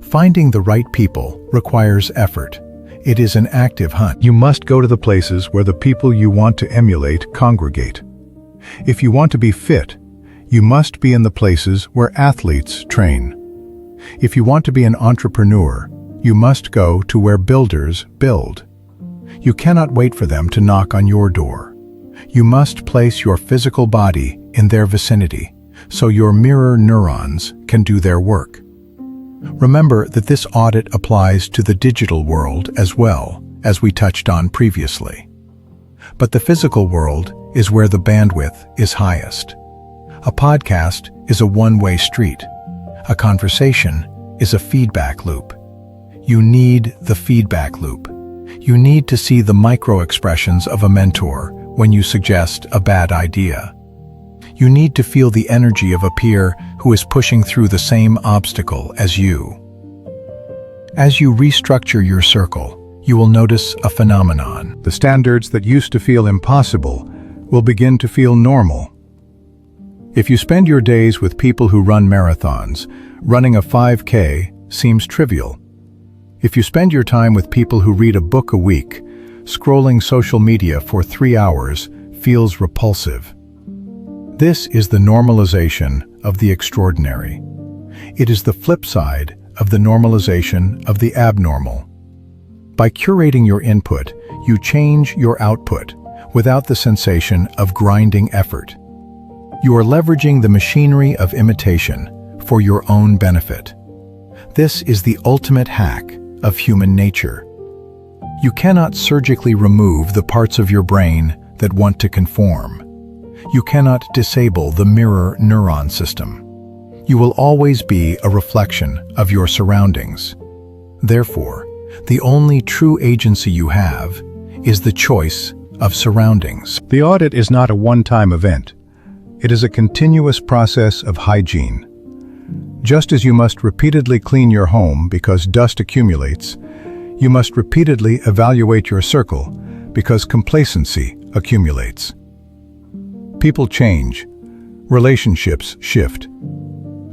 Finding the right people requires effort. It is an active hunt. You must go to the places where the people you want to emulate congregate. If you want to be fit, you must be in the places where athletes train. If you want to be an entrepreneur, you must go to where builders build. You cannot wait for them to knock on your door. You must place your physical body in their vicinity, so your mirror neurons can do their work. Remember that this audit applies to the digital world as well, as we touched on previously. But the physical world is where the bandwidth is highest. A podcast is a one-way street. A conversation is a feedback loop. You need the feedback loop. You need to see the micro-expressions of a mentor when you suggest a bad idea. You need to feel the energy of a peer who is pushing through the same obstacle as you. As you restructure your circle, you will notice a phenomenon. The standards that used to feel impossible will begin to feel normal. If you spend your days with people who run marathons, running a 5K seems trivial. If you spend your time with people who read a book a week, scrolling social media for 3 hours feels repulsive. This is the normalization of the extraordinary. It is the flip side of the normalization of the abnormal. By curating your input, you change your output without the sensation of grinding effort. You are leveraging the machinery of imitation for your own benefit. This is the ultimate hack of human nature. You cannot surgically remove the parts of your brain that want to conform. You cannot disable the mirror neuron system. You will always be a reflection of your surroundings. Therefore, the only true agency you have is the choice of surroundings. The audit is not a one-time event. It is a continuous process of hygiene. Just as you must repeatedly clean your home because dust accumulates, you must repeatedly evaluate your circle because complacency accumulates. People change. Relationships shift.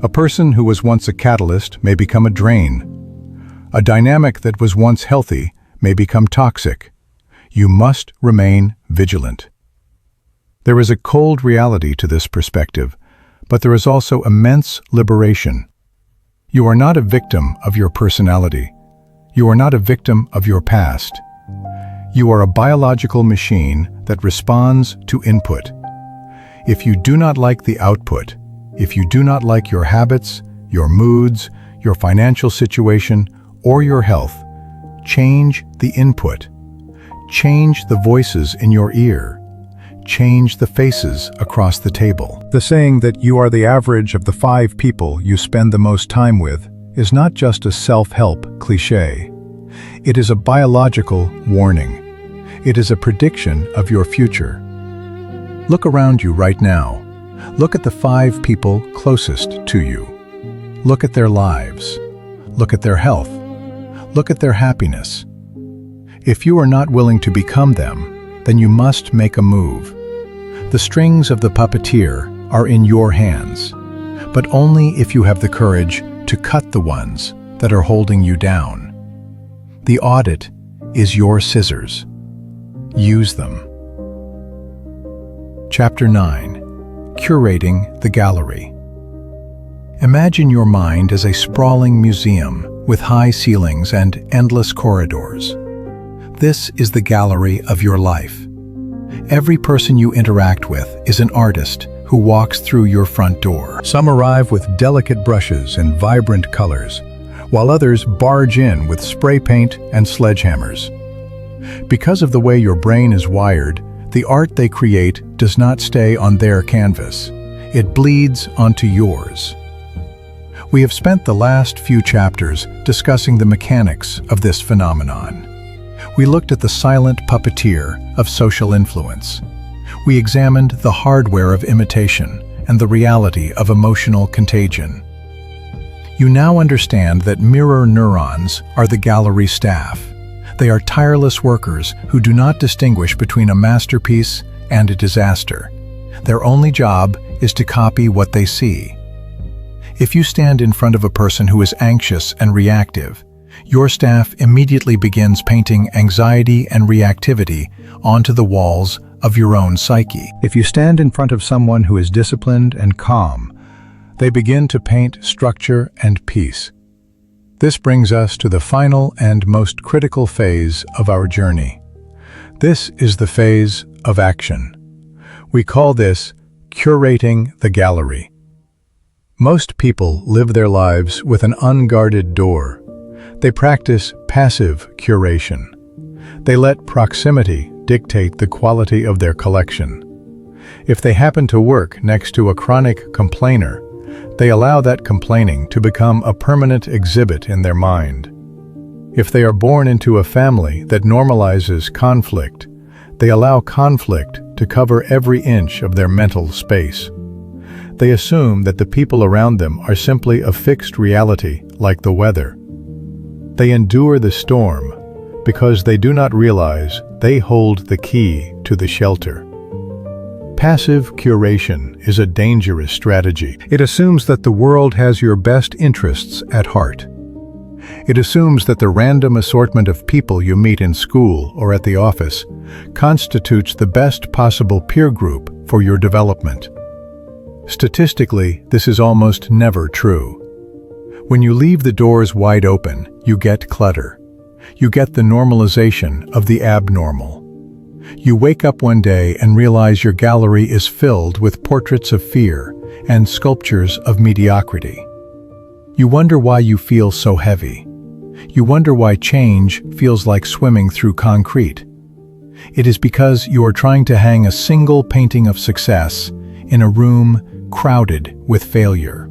A person who was once a catalyst may become a drain. A dynamic that was once healthy may become toxic. You must remain vigilant. There is a cold reality to this perspective, but there is also immense liberation. You are not a victim of your personality. You are not a victim of your past. You are a biological machine that responds to input. If you do not like the output, if you do not like your habits, your moods, your financial situation, or your health, change the input. Change the voices in your ear. Change the faces across the table. The saying that you are the average of the 5 people you spend the most time with is not just a self-help cliché. It is a biological warning. It is a prediction of your future. Look around you right now. Look at the 5 people closest to you. Look at their lives. Look at their health. Look at their happiness. If you are not willing to become them, then you must make a move. The strings of the puppeteer are in your hands, but only if you have the courage to cut the ones that are holding you down. The audit is your scissors. Use them. Chapter 9. Curating the Gallery. Imagine your mind as a sprawling museum with high ceilings and endless corridors. This is the gallery of your life. Every person you interact with is an artist who walks through your front door. Some arrive with delicate brushes and vibrant colors, while others barge in with spray paint and sledgehammers. Because of the way your brain is wired, the art they create does not stay on their canvas. It bleeds onto yours. We have spent the last few chapters discussing the mechanics of this phenomenon. We looked at the silent puppeteer of social influence. We examined the hardware of imitation and the reality of emotional contagion. You now understand that mirror neurons are the gallery staff. They are tireless workers who do not distinguish between a masterpiece and a disaster. Their only job is to copy what they see. If you stand in front of a person who is anxious and reactive, your staff immediately begins painting anxiety and reactivity onto the walls of your own psyche. If you stand in front of someone who is disciplined and calm, they begin to paint structure and peace. This brings us to the final and most critical phase of our journey. This is the phase of action. We call this curating the gallery. Most people live their lives with an unguarded door. They practice passive curation. They let proximity dictate the quality of their collection. If they happen to work next to a chronic complainer, they allow that complaining to become a permanent exhibit in their mind. If they are born into a family that normalizes conflict, they allow conflict to cover every inch of their mental space. They assume that the people around them are simply a fixed reality, like the weather. They endure the storm because they do not realize they hold the key to the shelter. Passive curation is a dangerous strategy. It assumes that the world has your best interests at heart. It assumes that the random assortment of people you meet in school or at the office constitutes the best possible peer group for your development. Statistically, this is almost never true. When you leave the doors wide open, you get clutter. You get the normalization of the abnormal. You wake up one day and realize your gallery is filled with portraits of fear and sculptures of mediocrity. You wonder why you feel so heavy. You wonder why change feels like swimming through concrete. It is because you are trying to hang a single painting of success in a room crowded with failure.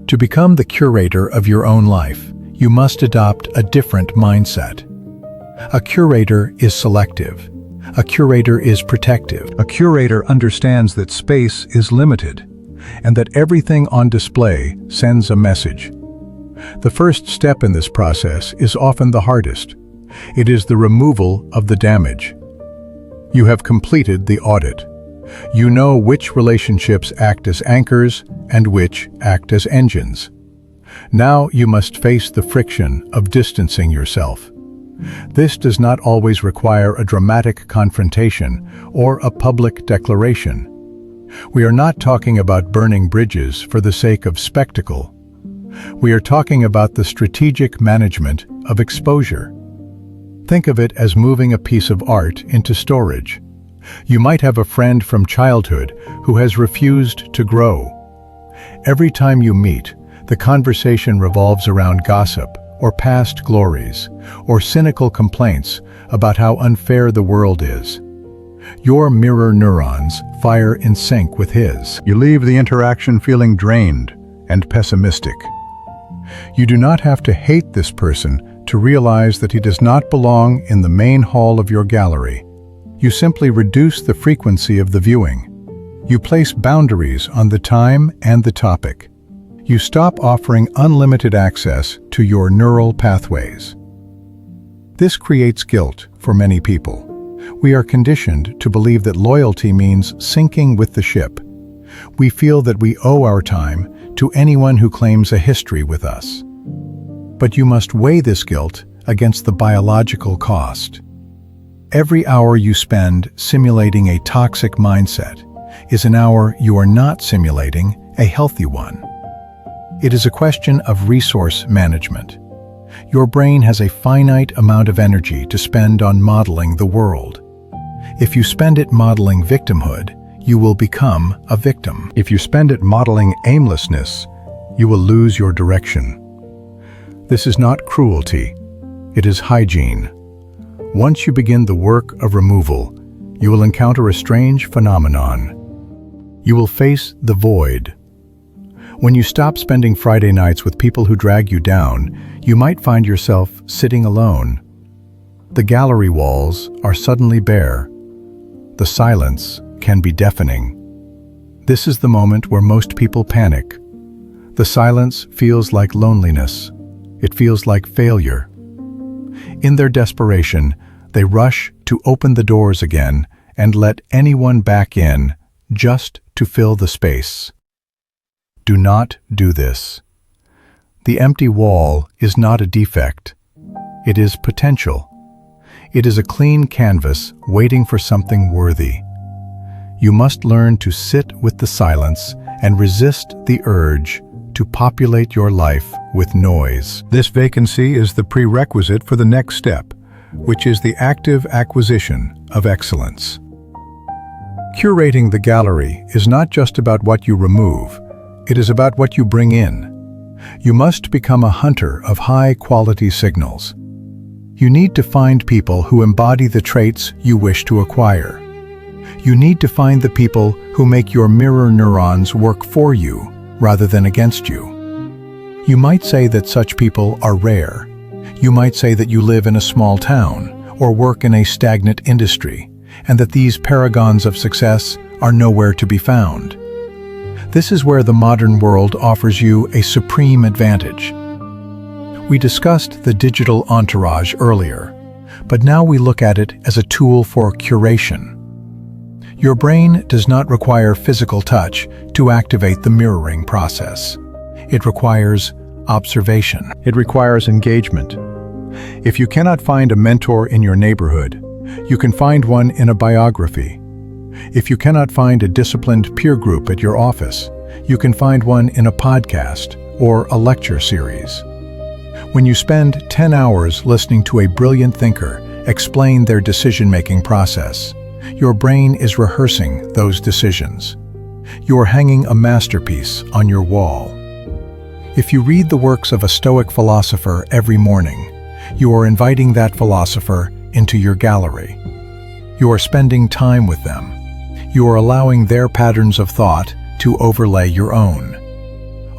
To become the curator of your own life, you must adopt a different mindset. A curator is selective. A curator is protective. A curator understands that space is limited and that everything on display sends a message. The first step in this process is often the hardest. It is the removal of the damage. You have completed the audit. You know which relationships act as anchors and which act as engines. Now you must face the friction of distancing yourself. This does not always require a dramatic confrontation or a public declaration. We are not talking about burning bridges for the sake of spectacle. We are talking about the strategic management of exposure. Think of it as moving a piece of art into storage. You might have a friend from childhood who has refused to grow. Every time you meet, the conversation revolves around gossip or past glories or cynical complaints about how unfair the world is. Your mirror neurons fire in sync with his. You leave the interaction feeling drained and pessimistic. You do not have to hate this person to realize that he does not belong in the main hall of your gallery. You simply reduce the frequency of the viewing. You place boundaries on the time and the topic. You stop offering unlimited access to your neural pathways. This creates guilt for many people. We are conditioned to believe that loyalty means sinking with the ship. We feel that we owe our time to anyone who claims a history with us. But you must weigh this guilt against the biological cost. Every hour you spend simulating a toxic mindset is an hour you are not simulating a healthy one. It is a question of resource management. Your brain has a finite amount of energy to spend on modeling the world. If you spend it modeling victimhood, you will become a victim. If you spend it modeling aimlessness, you will lose your direction. This is not cruelty, it is hygiene. Once you begin the work of removal, you will encounter a strange phenomenon. You will face the void. When you stop spending Friday nights with people who drag you down, you might find yourself sitting alone. The gallery walls are suddenly bare. The silence can be deafening. This is the moment where most people panic. The silence feels like loneliness. It feels like failure. In their desperation, they rush to open the doors again and let anyone back in just to fill the space. Do not do this. The empty wall is not a defect. It is potential. It is a clean canvas waiting for something worthy. You must learn to sit with the silence and resist the urge to populate your life with noise. This vacancy is the prerequisite for the next step, which is the active acquisition of excellence. Curating the gallery is not just about what you remove, it is about what you bring in. You must become a hunter of high-quality signals. You need to find people who embody the traits you wish to acquire. You need to find the people who make your mirror neurons work for you rather than against you. You might say that such people are rare. You might say that you live in a small town or work in a stagnant industry, and that these paragons of success are nowhere to be found. This is where the modern world offers you a supreme advantage. We discussed the digital entourage earlier, but now we look at it as a tool for curation. Your brain does not require physical touch to activate the mirroring process. It requires observation. It requires engagement. If you cannot find a mentor in your neighborhood, you can find one in a biography. If you cannot find a disciplined peer group at your office, you can find one in a podcast or a lecture series. When you spend 10 hours listening to a brilliant thinker explain their decision-making process, your brain is rehearsing those decisions. You are hanging a masterpiece on your wall. If you read the works of a Stoic philosopher every morning, you are inviting that philosopher into your gallery. You are spending time with them. You are allowing their patterns of thought to overlay your own.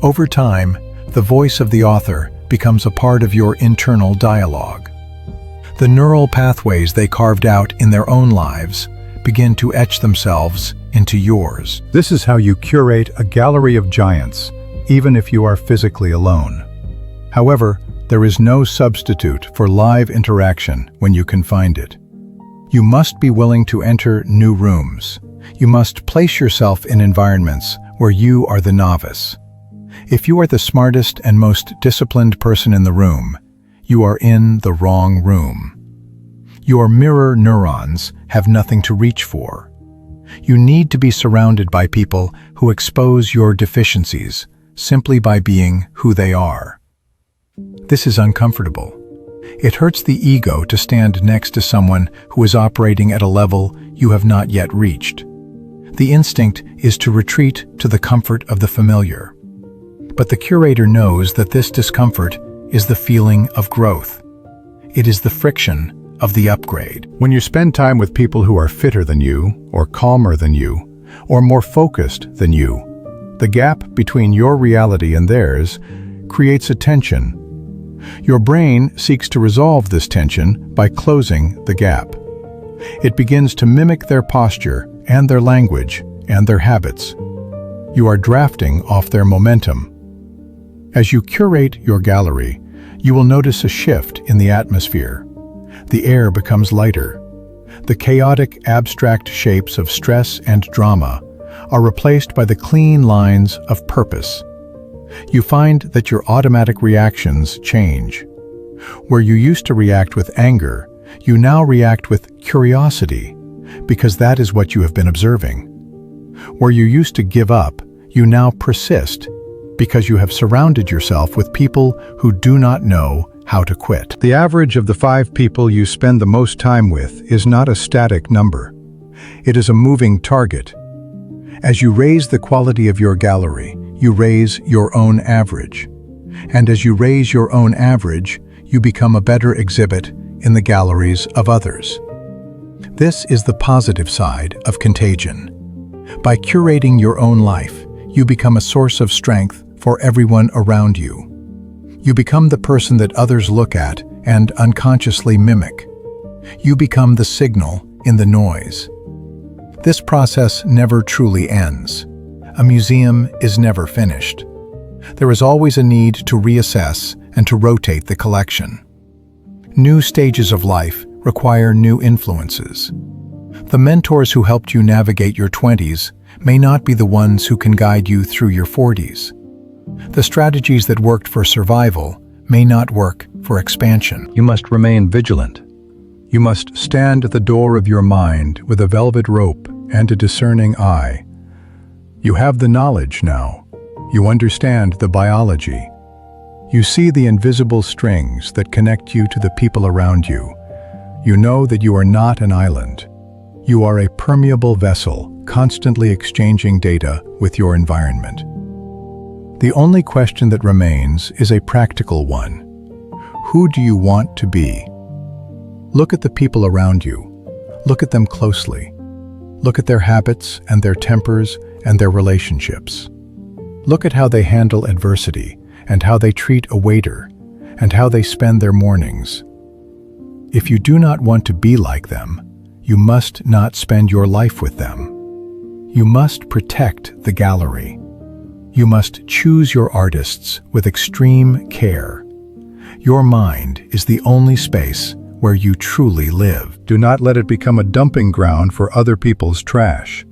Over time, the voice of the author becomes a part of your internal dialogue. The neural pathways they carved out in their own lives begin to etch themselves into yours. This is how you curate a gallery of giants, even if you are physically alone. However, there is no substitute for live interaction when you can find it. You must be willing to enter new rooms. You must place yourself in environments where you are the novice. If you are the smartest and most disciplined person in the room, you are in the wrong room. Your mirror neurons have nothing to reach for. You need to be surrounded by people who expose your deficiencies simply by being who they are. This is uncomfortable. It hurts the ego to stand next to someone who is operating at a level you have not yet reached. The instinct is to retreat to the comfort of the familiar. But the curator knows that this discomfort is the feeling of growth. It is the friction of the upgrade. When you spend time with people who are fitter than you, or calmer than you, or more focused than you, the gap between your reality and theirs creates a tension. Your brain seeks to resolve this tension by closing the gap. It begins to mimic their posture and their language and their habits. You are drafting off their momentum. As you curate your gallery, you will notice a shift in the atmosphere. The air becomes lighter. The chaotic, abstract shapes of stress and drama are replaced by the clean lines of purpose. You find that your automatic reactions change. Where you used to react with anger, you now react with curiosity, because that is what you have been observing. Where you used to give up, you now persist, because you have surrounded yourself with people who do not know how to quit. The average of the 5 people you spend the most time with is not a static number. It is a moving target. As you raise the quality of your gallery, you raise your own average. And as you raise your own average, you become a better exhibit in the galleries of others. This is the positive side of contagion. By curating your own life, you become a source of strength for everyone around you. You become the person that others look at and unconsciously mimic. You become the signal in the noise. This process never truly ends. A museum is never finished. There is always a need to reassess and to rotate the collection. New stages of life require new influences. The mentors who helped you navigate your 20s may not be the ones who can guide you through your 40s. The strategies that worked for survival may not work for expansion. You must remain vigilant. You must stand at the door of your mind with a velvet rope and a discerning eye. You have the knowledge now. You understand the biology. You see the invisible strings that connect you to the people around you. You know that you are not an island. You are a permeable vessel, constantly exchanging data with your environment. The only question that remains is a practical one. Who do you want to be? Look at the people around you. Look at them closely. Look at their habits and their tempers and their relationships. Look at how they handle adversity and how they treat a waiter and how they spend their mornings. If you do not want to be like them, you must not spend your life with them. You must protect the gallery. You must choose your artists with extreme care. Your mind is the only space where you truly live. Do not let it become a dumping ground for other people's trash.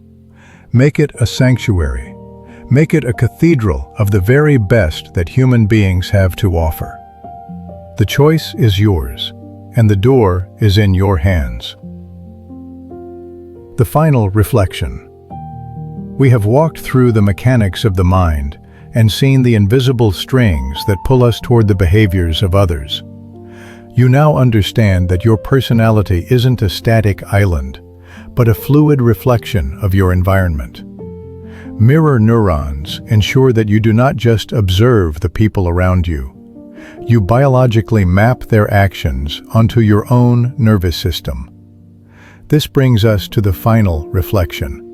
Make it a sanctuary. Make it a cathedral of the very best that human beings have to offer. The choice is yours, and the door is in your hands. The final reflection. We have walked through the mechanics of the mind and seen the invisible strings that pull us toward the behaviors of others. You now understand that your personality isn't a static island, but a fluid reflection of your environment. Mirror neurons ensure that you do not just observe the people around you. You biologically map their actions onto your own nervous system. This brings us to the final reflection.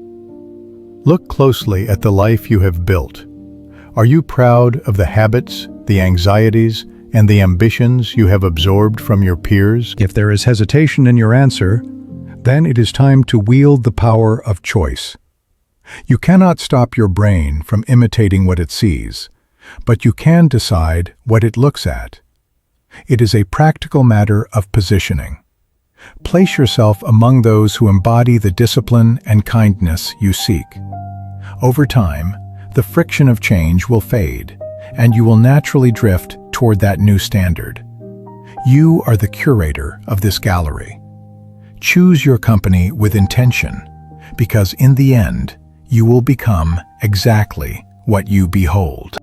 Look closely at the life you have built. Are you proud of the habits, the anxieties, and the ambitions you have absorbed from your peers? If there is hesitation in your answer, then it is time to wield the power of choice. You cannot stop your brain from imitating what it sees, but you can decide what it looks at. It is a practical matter of positioning. Place yourself among those who embody the discipline and kindness you seek. Over time, the friction of change will fade, and you will naturally drift toward that new standard. You are the curator of this gallery. Choose your company with intention, because in the end, you will become exactly what you behold.